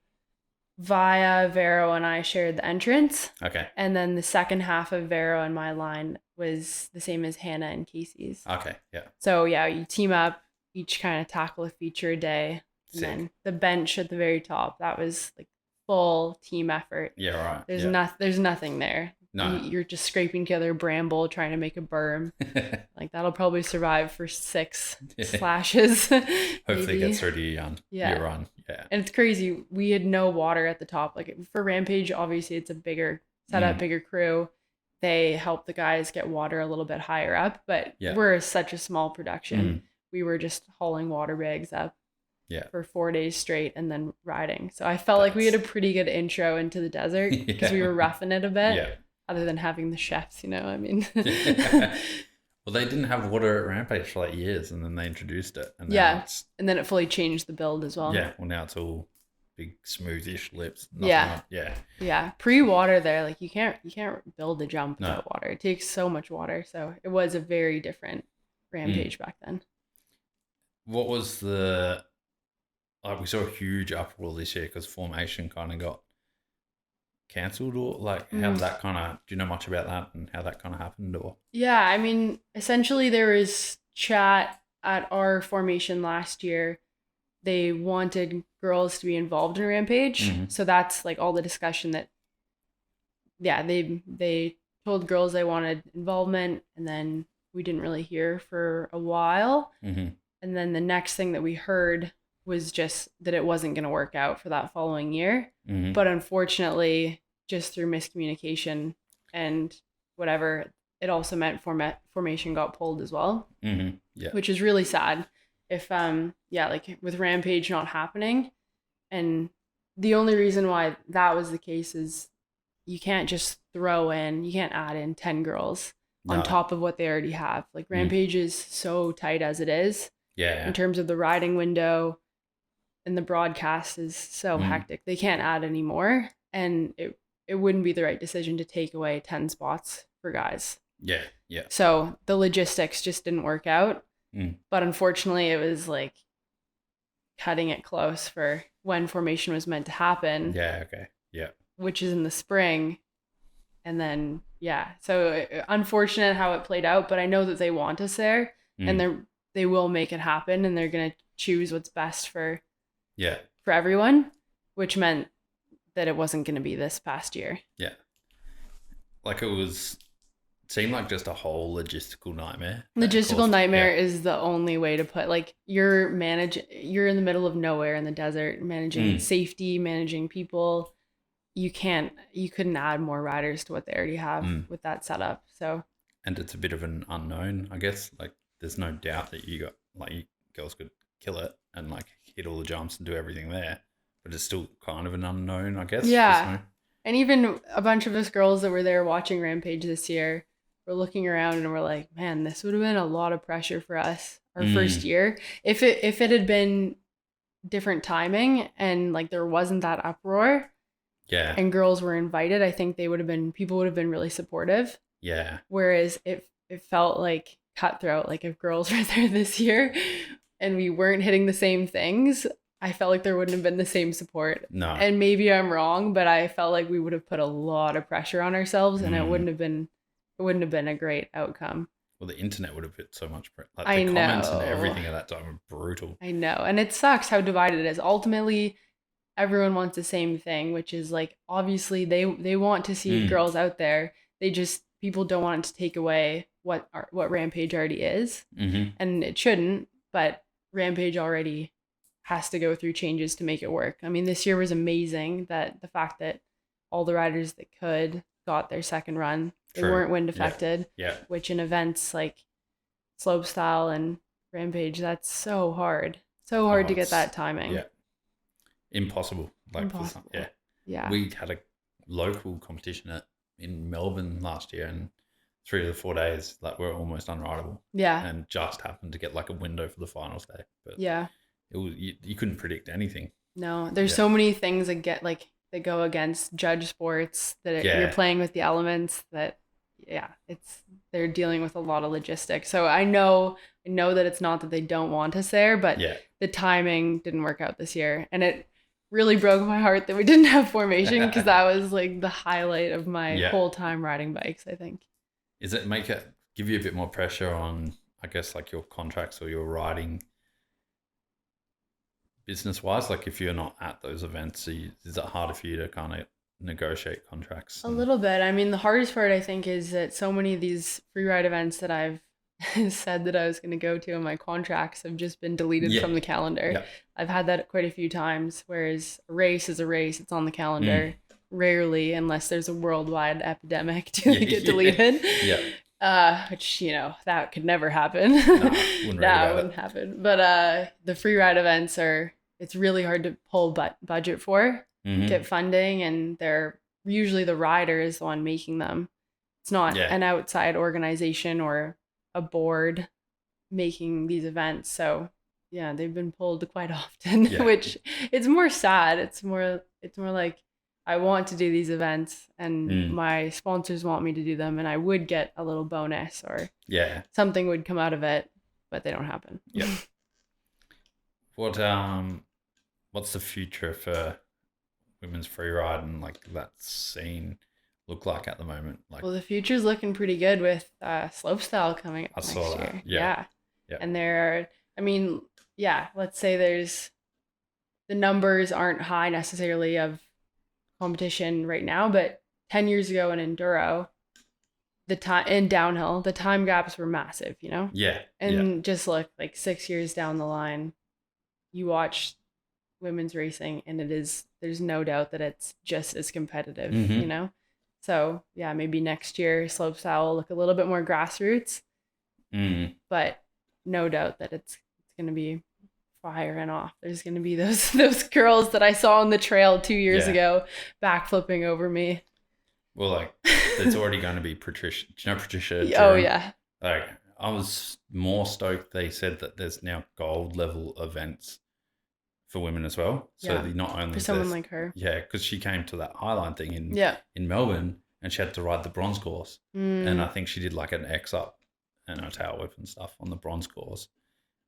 Via, Vero, and I shared the entrance. Okay. And then the second half of Vero and my line was the same as Hannah and Casey's. Okay. Yeah. So yeah, you team up, each kind of tackle a feature a day. And Sick. then the bench at the very top, that was like full team effort. Yeah. Right. There's nothing there. No. You're just scraping together a bramble trying to make a berm. Like that'll probably survive for 6 slashes. Hopefully maybe. it gets through to your run. Yeah. And it's crazy. We had no water at the top. Like for Rampage, obviously it's a bigger setup, bigger crew. They help the guys get water a little bit higher up, but we're such a small production. We were just hauling water bags up for 4 days straight and then riding. So I felt like we had a pretty good intro into the desert because we were roughing it a bit. Yeah. Other than having the chefs, I mean. Well, they didn't have water at Rampage for like years, and then they introduced it. And and then it fully changed the build as well. Yeah, well now it's all big smoothish lips. Yeah. Pre-water there, like you can't build a jump without water. It takes so much water, so it was a very different Rampage back then. What was we saw a huge uproar this year because formation kind of got cancelled, or like how did that kind of, do you know much about that and how that kind of happened? Or yeah, I mean essentially there was chat at our formation last year. They wanted girls to be involved in Rampage, so that's like all the discussion that they told girls they wanted involvement, and then we didn't really hear for a while, and then the next thing that we heard was just that it wasn't going to work out for that following year. But unfortunately, just through miscommunication and whatever, it also meant formation got pulled as well, which is really sad. If like with Rampage not happening, and the only reason why that was the case is you can't just you can't add in 10 girls on top of what they already have. Like Rampage is so tight as it is. In terms of the riding window. And the broadcast is so hectic. They can't add any more. And it wouldn't be the right decision to take away 10 spots for guys. Yeah. So the logistics just didn't work out. But unfortunately, it was like cutting it close for when formation was meant to happen. Yeah, okay. Yeah. Which is in the spring. And then, so unfortunate how it played out. But I know that they want us there. And they will make it happen. And they're going to choose what's best for everyone, which meant that it wasn't going to be this past year. Yeah. Like it seemed like just a whole logistical nightmare. Logistical nightmare is the only way to put, like, you're in the middle of nowhere in the desert, managing safety, managing people. You couldn't add more riders to what they already have with that setup. So. And it's a bit of an unknown, I guess. Like there's no doubt that you girls could kill it and like hit all the jumps and do everything there, but it's still kind of an unknown, I guess. Yeah. And even a bunch of us girls that were there watching Rampage this year were looking around and we're like, man, this would have been a lot of pressure for us our first year. If it had been different timing and like there wasn't that uproar and girls were invited, I think people would have been really supportive. Yeah. Whereas it felt like cutthroat, like if girls were there this year and we weren't hitting the same things, I felt like there wouldn't have been the same support. No. And maybe I'm wrong, but I felt like we would have put a lot of pressure on ourselves and it wouldn't have been a great outcome. Well, the internet would have put so much pressure. Like the comments and everything at that time were brutal. I know. And it sucks how divided it is. Ultimately, everyone wants the same thing, which is like, obviously they want to see girls out there. People don't want it to take away what Rampage already is. And it shouldn't, but Rampage already has to go through changes to make it work. I mean, this year was amazing, that the fact that all the riders that could got their second run. They weren't wind affected, which in events like slopestyle and Rampage, that's so hard. So hard to get that timing. Yeah. Impossible. Impossible. Yeah. We had a local competition in Melbourne last year, and 3 of the 4 days were almost unrideable. Yeah. And just happened to get like a window for the finals day. But it was you couldn't predict anything. No, there's so many things that go against judge sports, that you're playing with the elements, that yeah, they're dealing with a lot of logistics. So I know that it's not that they don't want us there, but Yeah. the timing didn't work out this year, and it really broke my heart that we didn't have formation, because that was like the highlight of my Yeah. whole time riding bikes, I think. Is it give you a bit more pressure on, I guess, like your contracts or your riding business wise? Like if you're not at those events, is it harder for you to kind of negotiate contracts? A little bit. I mean, the hardest part, I think, is that so many of these free ride events that I've said that I was going to go to, and my contracts have just been deleted Yeah. from the calendar. Yeah. I've had that quite a few times, whereas a race is a race, it's on the calendar. Mm. Rarely, unless there's a worldwide epidemic, do they Yeah, get yeah. deleted. Yeah. Which, that could never happen. Wouldn't read That about wouldn't it. happen. But the free ride events it's really hard to pull budget for, Mhm. get funding, and they're usually the rider is the one making them. It's not Yeah. an outside organization or a board making these events. So yeah, they've been pulled quite often, Yeah. which it's more sad. It's more like, I want to do these events, and my sponsors want me to do them, and I would get a little bonus or Yeah. something would come out of it, but they don't happen. Yeah. What's the future for women's free ride and like that scene look like at the moment? Like, Well, the future's looking pretty good with slopestyle coming up I next saw that. year. Yeah. Yeah. And let's say the numbers aren't high necessarily of competition right now, but 10 years ago in enduro, in downhill, the time gaps were massive, Yeah. And just look, like 6 years down the line, you watch women's racing, and there's no doubt that it's just as competitive, Mhm. So yeah, maybe next year slopestyle will look a little bit more grassroots, but no doubt that it's going to be firing off. There's going to be those girls that I saw on the trail 2 years Yeah. ago backflipping over me. Well, like there's already going to be Patricia. Do you know Patricia? Oh Duran? yeah. Like I was more stoked. They said that there's now gold level events for women as well. So Yeah. not only For someone like her. Yeah, because she came to that Highline thing in Melbourne, and she had to ride the bronze course, and I think she did like an X up and a tail whip and stuff on the bronze course,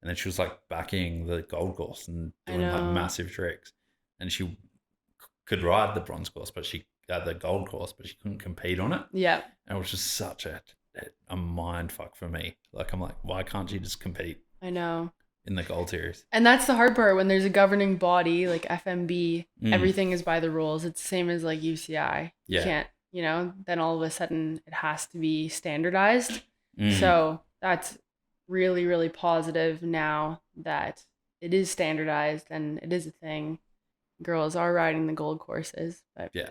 and then she was like backing the gold course and doing like massive tricks, and she could ride the bronze course, but she had the gold course, but she couldn't compete on it. Yeah. And it was just such a mind fuck for me. Like I'm like, why can't she just compete? I know. In the gold series. And that's the hard part, when there's a governing body like FMB, everything is by the rules. It's the same as like UCI. You can't, then all of a sudden it has to be standardized. So that's really, really positive now that it is standardized and it is a thing. Girls are riding the gold courses. But yeah.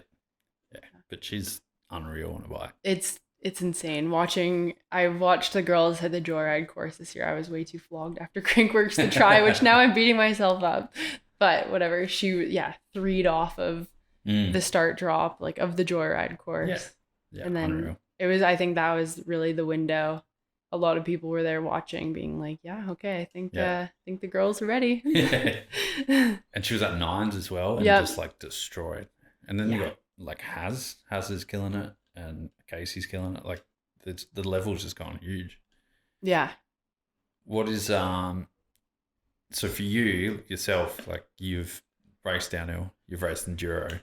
But she's unreal on a bike. It's insane. I watched the girls hit the joyride course this year. I was way too flogged after Crankworks to try, which now I'm beating myself up. But whatever. She, threed off of the start drop, like of the joyride course. Yeah. And then unreal. I think that was really the window. A lot of people were there watching, being like, yeah, okay, I think the girls are ready. And she was at nines as well, and just like destroyed. And then you got like Haz is killing it, and Casey's killing it. Like the level's just gone huge. Yeah. What is so for you yourself, like you've raced downhill, you've raced enduro,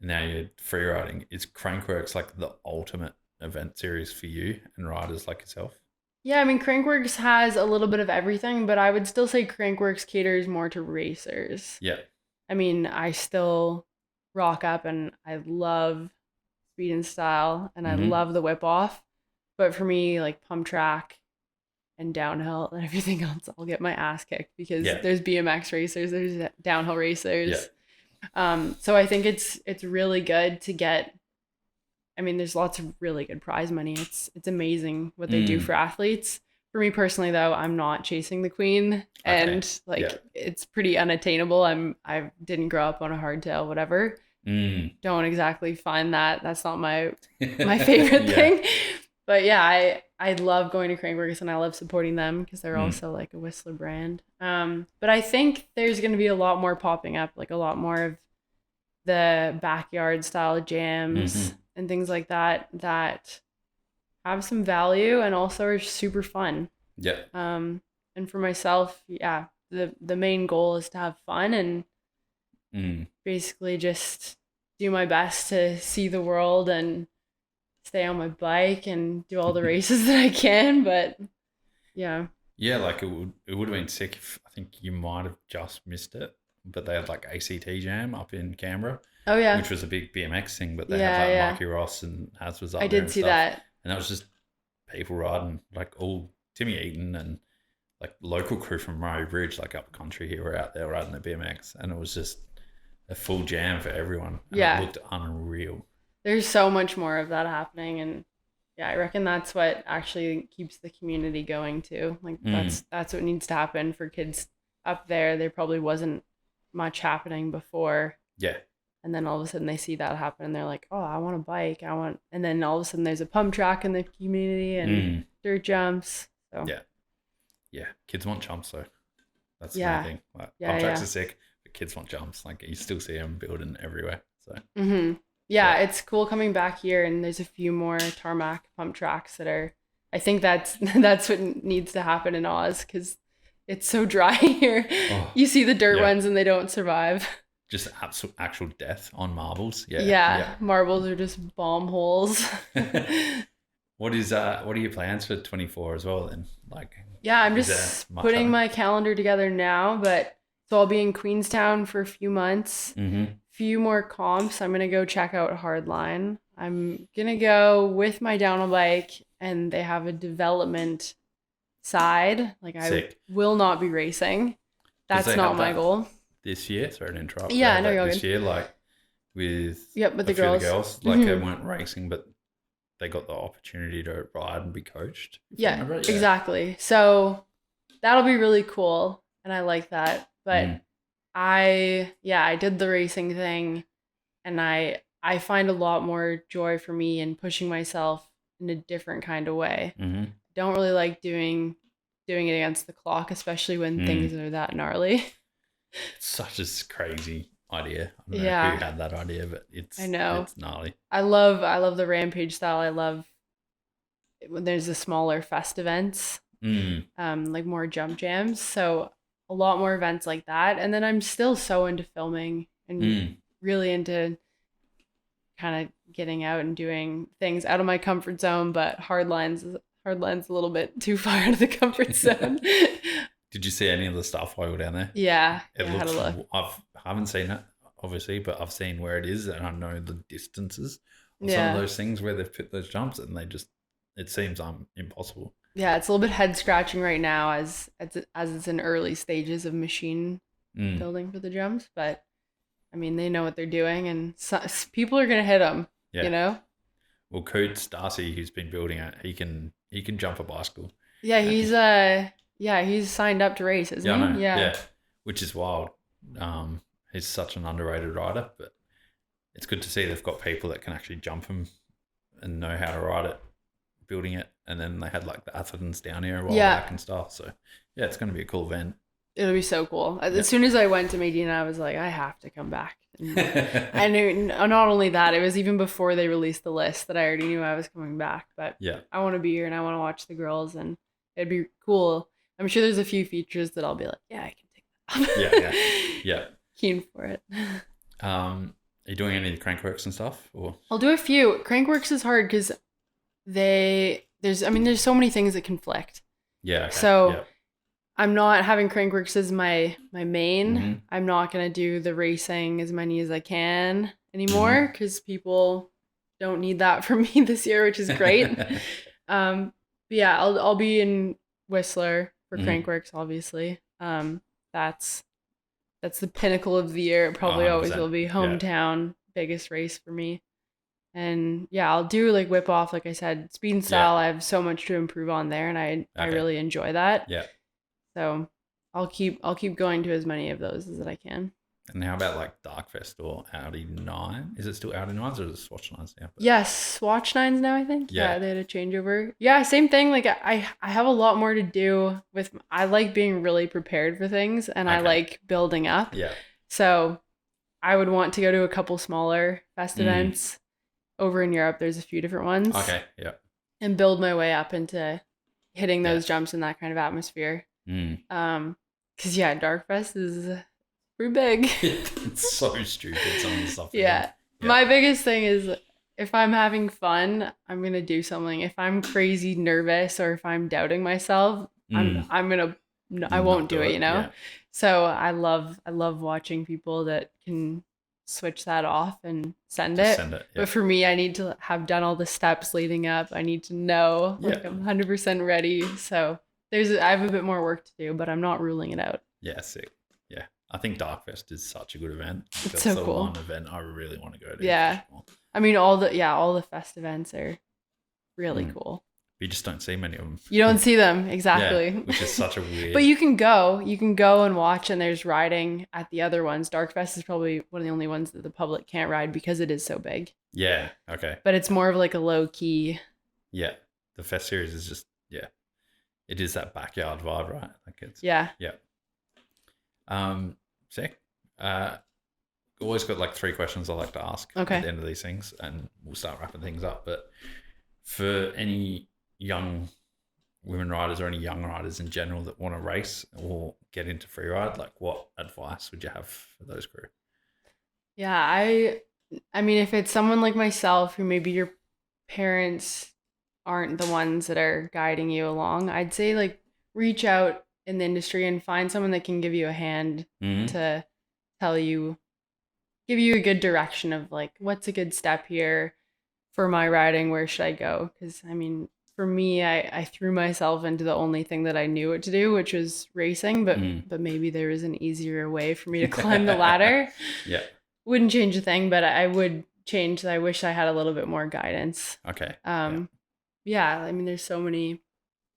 now you're free riding. Is Crankworks like the ultimate event series for you and riders like yourself? Yeah, I mean, Crankworks has a little bit of everything, but I would still say Crankworks caters more to racers. Yeah. I mean, I still rock up and I love speed and style, and I love the whip off. But for me, like pump track and downhill and everything else, I'll get my ass kicked, because there's BMX racers, there's downhill racers. Yeah. So I think it's really good to get. I mean, there's lots of really good prize money. It's amazing what they do for athletes. For me personally, though, I'm not chasing the queen, and it's pretty unattainable. I didn't grow up on a hardtail, whatever. Don't exactly find that. That's not my favorite thing. But yeah, I love going to Crankworks, and I love supporting them because they're also like a Whistler brand. But I think there's going to be a lot more popping up, like a lot more of the backyard style jams and things like that have some value and also are super fun. Yeah. And for myself, yeah, the main goal is to have fun and basically just do my best to see the world and stay on my bike and do all the races that I can. But yeah. Yeah, like it would have been sick if I think you might have just missed it, but they had like ACT Jam up in Canberra, Oh yeah. which was a big BMX thing, but they Yeah, had like yeah. Mikey Ross and Haz was up I there did and see stuff. that. And that was just people riding, like all Timmy Eaton and like local crew from Murray Bridge, like up country here, were out there riding the BMX, and it was just a full jam for everyone. And Yeah. it looked unreal. There's so much more of that happening, and yeah, I reckon that's what actually keeps the community going too. Like that's what needs to happen for kids up there. There probably wasn't much happening before. Yeah. And then all of a sudden they see that happen and they're like, oh, I want a bike. And then all of a sudden there's a pump track in the community and dirt jumps. So yeah. Yeah. Kids want jumps though. That's the Yeah. main thing. Like, Yeah, pump tracks yeah. are sick, but kids want jumps. Like you still see them building everywhere. So Yeah, it's cool coming back here and there's a few more tarmac pump tracks that are, I think that's what needs to happen in Oz because it's so dry here. Oh, You see the dirt yeah. ones and they don't survive. just actual death on marbles. Yeah. Yeah, marbles are just bomb holes. What are your plans for 24 as well then? Like, Yeah, I'm is just there much putting happening? my calendar together now, but so I'll be in Queenstown for a few months. Few more comps. I'm gonna go check out Hardline. I'm gonna go with my downhill bike, and they have a development side. Like I Sick. will not be racing. 'Cause That's they not have my that goal. This year, sorry to interrupt. Yeah, they had no, that you're this good. year, like with Yep, with a the few of the girls. girls, like they weren't racing, but they got the opportunity to ride and be coached. if I Yeah, remember right. exactly. So that'll be really cool, and I like that. But I did the racing thing, and I find a lot more joy for me in pushing myself in a different kind of way. Don't really like doing it against the clock, especially when things are that gnarly. It's such a crazy idea. I don't know Yeah. who had that idea, but I know. it's gnarly. I love the rampage style. I love when there's the smaller fest events, like more jump jams. So a lot more events like that. And then I'm still so into filming and really into kind of getting out and doing things out of my comfort zone. But Hardline's a little bit too far out of the comfort zone. Did you see any of the stuff while you were down there? Yeah, It I had a looks. look. I haven't seen it obviously, but I've seen where it is, and I know the distances of some Yeah. of those things where they've put those jumps, and it seems impossible. Yeah, it's a little bit head scratching right now as it's in early stages of machine building for the jumps. But I mean, they know what they're doing, and people are gonna hit them. Yeah. You know. Well, Coots Tassie, who's been building it, he can jump a bicycle. Yeah, he's signed up to race, isn't Yeah, I know. he? Yeah, which is wild. He's such an underrated rider, but it's good to see they've got people that can actually jump him and know how to ride it, building it. And then they had like the Athertons down here a while back and stuff. So yeah, it's going to be a cool event. It'll be so cool. As soon as I went to Maydena, I was like, I have to come back. I knew not only that, it was even before they released the list that I already knew I was coming back. But Yeah, I want to be here and I want to watch the girls, and it'd be cool. I'm sure there's a few features that I'll be like, yeah, I can take that up. yeah. Keen for it. Are you doing any of the crankworks and stuff? Or I'll do a few. Crankworks is hard because there's so many things that conflict. yeah, okay. So yeah. I'm not having crankworks as my main. I'm not gonna do the racing as many as I can anymore because people don't need that from me this year, which is great. But yeah, I'll be in Whistler for crankworks, obviously. That's the pinnacle of the year. It probably always 100%. will be. Hometown, biggest race for me. And yeah, I'll do like whip off, like I said, speed and style. I have so much to improve on there, and I really enjoy that. Yeah. So I'll keep going to as many of those as I can. And how about like Darkfest or Audi 9? Is it still Audi 9s or is it Swatch 9s now? Yes, Swatch 9s now, I think. Yeah. They had a changeover. Yeah, same thing. Like I have a lot more to do with. I like being really prepared for things, and I like building up. Yeah. So I would want to go to a couple smaller fest events over in Europe. There's a few different ones. Okay. Yeah. and build my way up into hitting those jumps in that kind of atmosphere. Because Darkfest is pretty big. It's so stupid, some of the stuff. Yeah. My biggest thing is if I'm having fun, I'm gonna do something. If I'm crazy nervous or if I'm doubting myself, I won't do it, you know? Yeah. So I love watching people that can switch that off and send it. But for me, I need to have done all the steps leading up. I need to know like I'm 100% ready. So I have a bit more work to do, but I'm not ruling it out. Yeah, sick. Yeah. I think Darkfest is such a good event. It's so cool. One event I really want to go to. Yeah. I mean, all the fest events are really cool. You just don't see many of them. You don't see them, exactly. Yeah, which is such a weird... But you can go and watch, and there's riding at the other ones. Darkfest is probably one of the only ones that the public can't ride because it is so big. Yeah, okay. But it's more of like a low-key... Yeah, the Fest series is just, it is that backyard vibe, right? Like it's... Yeah. Sick. Always got like 3 questions I like to ask at the end of these things, and we'll start wrapping things up. But for any young women riders or any young riders in general that want to race or get into freeride, like what advice would you have for those crew? Yeah, I mean, if it's someone like myself who maybe your parents aren't the ones that are guiding you along, I'd say like reach out in the industry and find someone that can give you a hand to give you a good direction of like, what's a good step here for my riding? Where should I go? Because I mean, for me, I threw myself into the only thing that I knew what to do, which was racing, but maybe there was an easier way for me to climb the ladder. Yeah. Wouldn't change a thing, but I would change that. I wish I had a little bit more guidance. Okay. Yeah, I mean, there's so many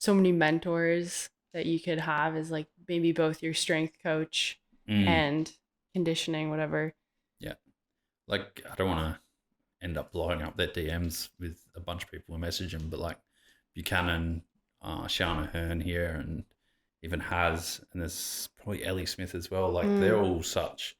mentors that you could have as like maybe both your strength coach and conditioning, whatever. Yeah. Like, I don't want to end up blowing up their DMs with a bunch of people who message them, but like Buchanan, Shana Hearn here, and even Has, and there's probably Ellie Smith as well. Like they're all such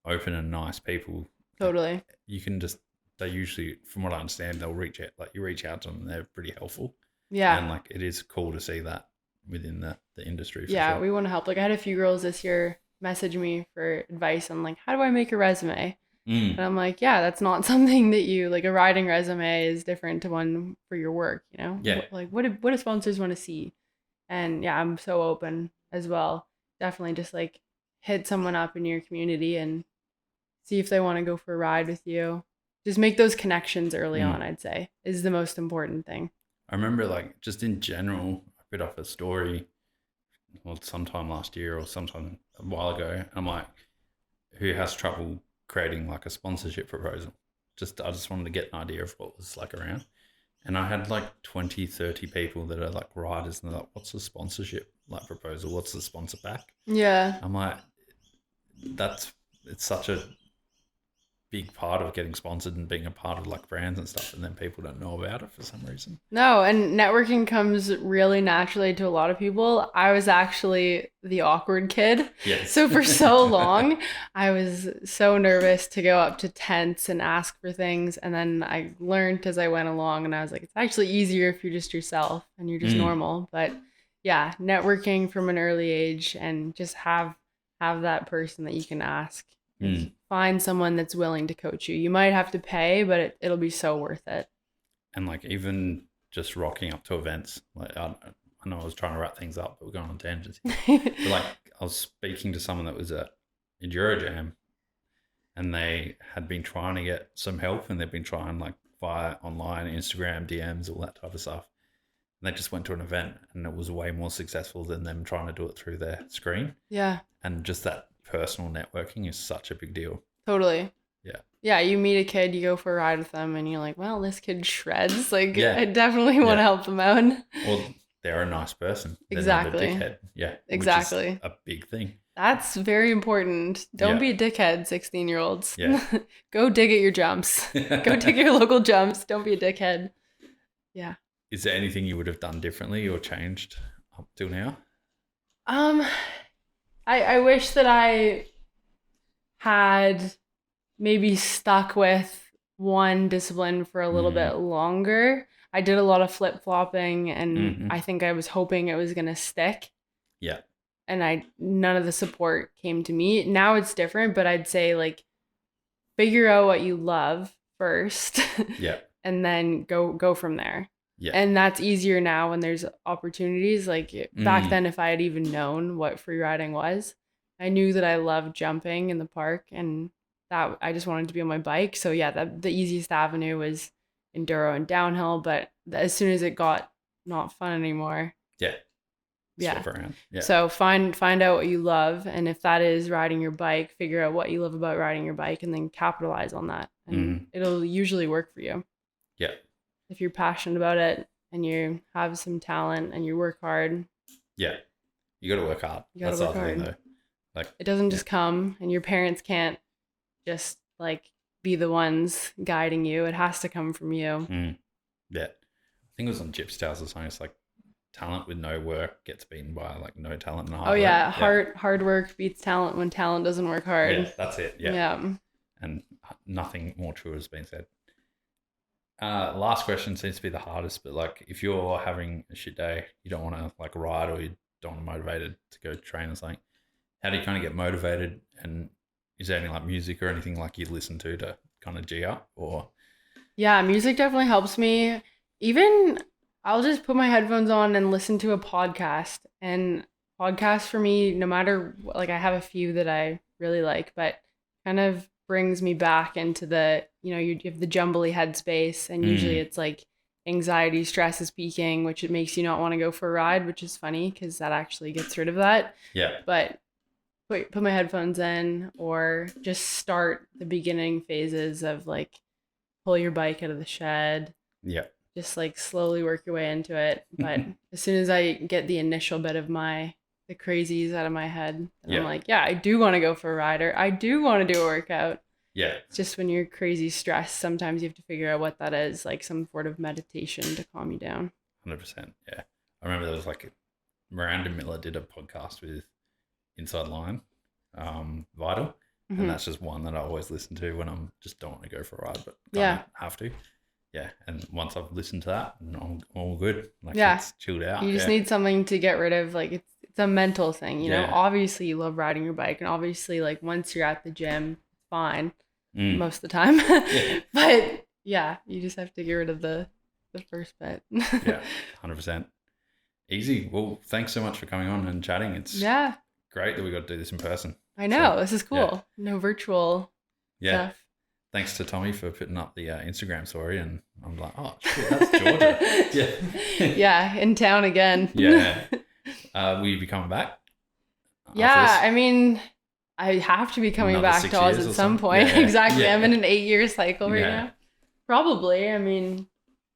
open and nice people. Totally. You can just, they usually, from what I understand, they'll reach out, like you reach out to them and they're pretty helpful. Yeah. And like, it is cool to see that within the industry. Yeah, sure. We want to help. Like I had a few girls this year message me for advice on like, how do I make a resume? And I'm like, yeah, that's not something that you, like a riding resume is different to one for your work, you know? Yeah. Like what do sponsors want to see? And yeah, I'm so open as well. Definitely just like hit someone up in your community and see if they want to go for a ride with you. Just make those connections early on, I'd say, is the most important thing. I remember like just in general, I put up a story sometime last year or sometime a while ago. And I'm like, who has trouble creating like a sponsorship proposal? I just wanted to get an idea of what was like around. And I had like 20, 30 people that are like riders and they're like, what's the sponsorship like proposal? What's the sponsor pack? Yeah. I'm like, it's such a big part of getting sponsored and being a part of like brands and stuff, and then people don't know about it for some reason. No, and networking comes really naturally to a lot of people. I was actually the awkward kid. Yes. So for so long, I was so nervous to go up to tents and ask for things. And then I learned as I went along, and I was like, it's actually easier if you're just yourself and you're just normal. But yeah, networking from an early age and just have that person that you can ask. Find someone that's willing to coach you. You might have to pay, but it'll be so worth it. And like even just rocking up to events, like I know I was trying to wrap things up, but we're going on tangents. But like I was speaking to someone that was at Enduro Jam, and they had been trying to get some help, and they've been trying like via online, Instagram, DMs, all that type of stuff. And they just went to an event, and it was way more successful than them trying to do it through their screen. Yeah. And just that personal networking is such a big deal. Totally. Yeah. Yeah, you meet a kid, you go for a ride with them, and you're like, well, this kid shreds. Like, I definitely want to help them out. Well, they're a nice person. They're exactly. not a dickhead. Yeah. Exactly. Which is a big thing. That's very important. Don't be a dickhead, 16-year-olds. Yeah. Go dig at your jumps. Go dig your local jumps. Don't be a dickhead. Yeah. Is there anything you would have done differently or changed up till now? I wish that I had maybe stuck with one discipline for a little bit longer. I did a lot of flip-flopping, and Mhm. I think I was hoping it was going to stick. Yeah. And none of the support came to me. Now it's different, but I'd say like figure out what you love first. Yeah. And then go from there. Yeah. And that's easier now when there's opportunities. Like back then, if I had even known what free riding was, I knew that I loved jumping in the park, and that I just wanted to be on my bike. So yeah, the easiest avenue was enduro and downhill. But as soon as it got not fun anymore, Yeah. yeah. Swap around. Yeah. So find out what you love, and if that is riding your bike, figure out what you love about riding your bike, and then capitalize on that, and it'll usually work for you. Yeah. If you're passionate about it and you have some talent and you work hard. Yeah. You got to work hard. That's the other thing, though. Like, it doesn't just come, and your parents can't just like be the ones guiding you. It has to come from you. Yeah. I think it was on Gypsy Tales or something. It's like talent with no work gets beaten by like no talent and hard work. Yeah. Hard work beats talent when talent doesn't work hard. Yeah, that's it. Yeah. Yeah. And nothing more true has been said. Last question seems to be the hardest, but like if you're having a shit day, you don't want to like ride, or you don't want to motivated to go train or something, how do you kind of get motivated? And is there any like music or anything like you listen to kind of G up? Or yeah, music definitely helps me. Even I'll just put my headphones on and listen to a podcast. And podcasts for me, no matter, like I have a few that I really like, but kind of brings me back into the, you have the jumbly headspace, and usually it's like anxiety, stress is peaking, which it makes you not want to go for a ride, which is funny because that actually gets rid of that. Yeah. But put my headphones in, or just start the beginning phases of like pull your bike out of the shed. Yeah. Just like slowly work your way into it. But as soon as I get the initial bit of the crazies out of my head, then I'm like, yeah, I do want to go for a ride, or I do want to do a workout. Yeah. It's just when you're crazy stressed, sometimes you have to figure out what that is, like some sort of meditation to calm you down. 100%. Yeah. I remember there was like Miranda Miller did a podcast with Inside Line, Vital. And that's just one that I always listen to when I'm just don't want to go for a ride, but have to. Yeah. And once I've listened to that, I'm all good. Like it's chilled out. You just need something to get rid of. Like it's a mental thing, you know. Obviously you love riding your bike, and obviously like once you're at the gym, it's fine most of the time. But yeah, you just have to get rid of the first bit. Yeah, 100%. Easy. Well, thanks so much for coming on and chatting. It's great that we got to do this in person. I know. This is cool. No virtual stuff. Thanks to Tommy for putting up the Instagram story, and I'm like, oh shit, that's Georgia. Yeah, in town again. Yeah. Will you be coming back? Yeah, I mean, I have to be coming back to Oz at some point. Yeah. Exactly. Yeah. I'm in an 8-year cycle right now. Probably. I mean,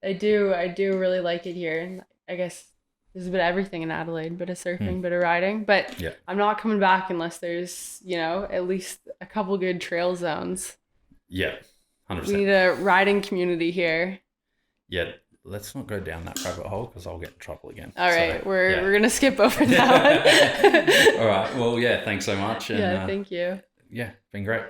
I do really like it here, and I guess there's a bit of everything in Adelaide, bit of surfing, bit of riding, but I'm not coming back unless there's, at least a couple good trail zones. Yeah, 100%. We need a riding community here. Yeah, let's not go down that rabbit hole because I'll get in trouble again. All right, we're going to skip over that one. All right, well, thanks so much. And, thank you. Yeah, been great.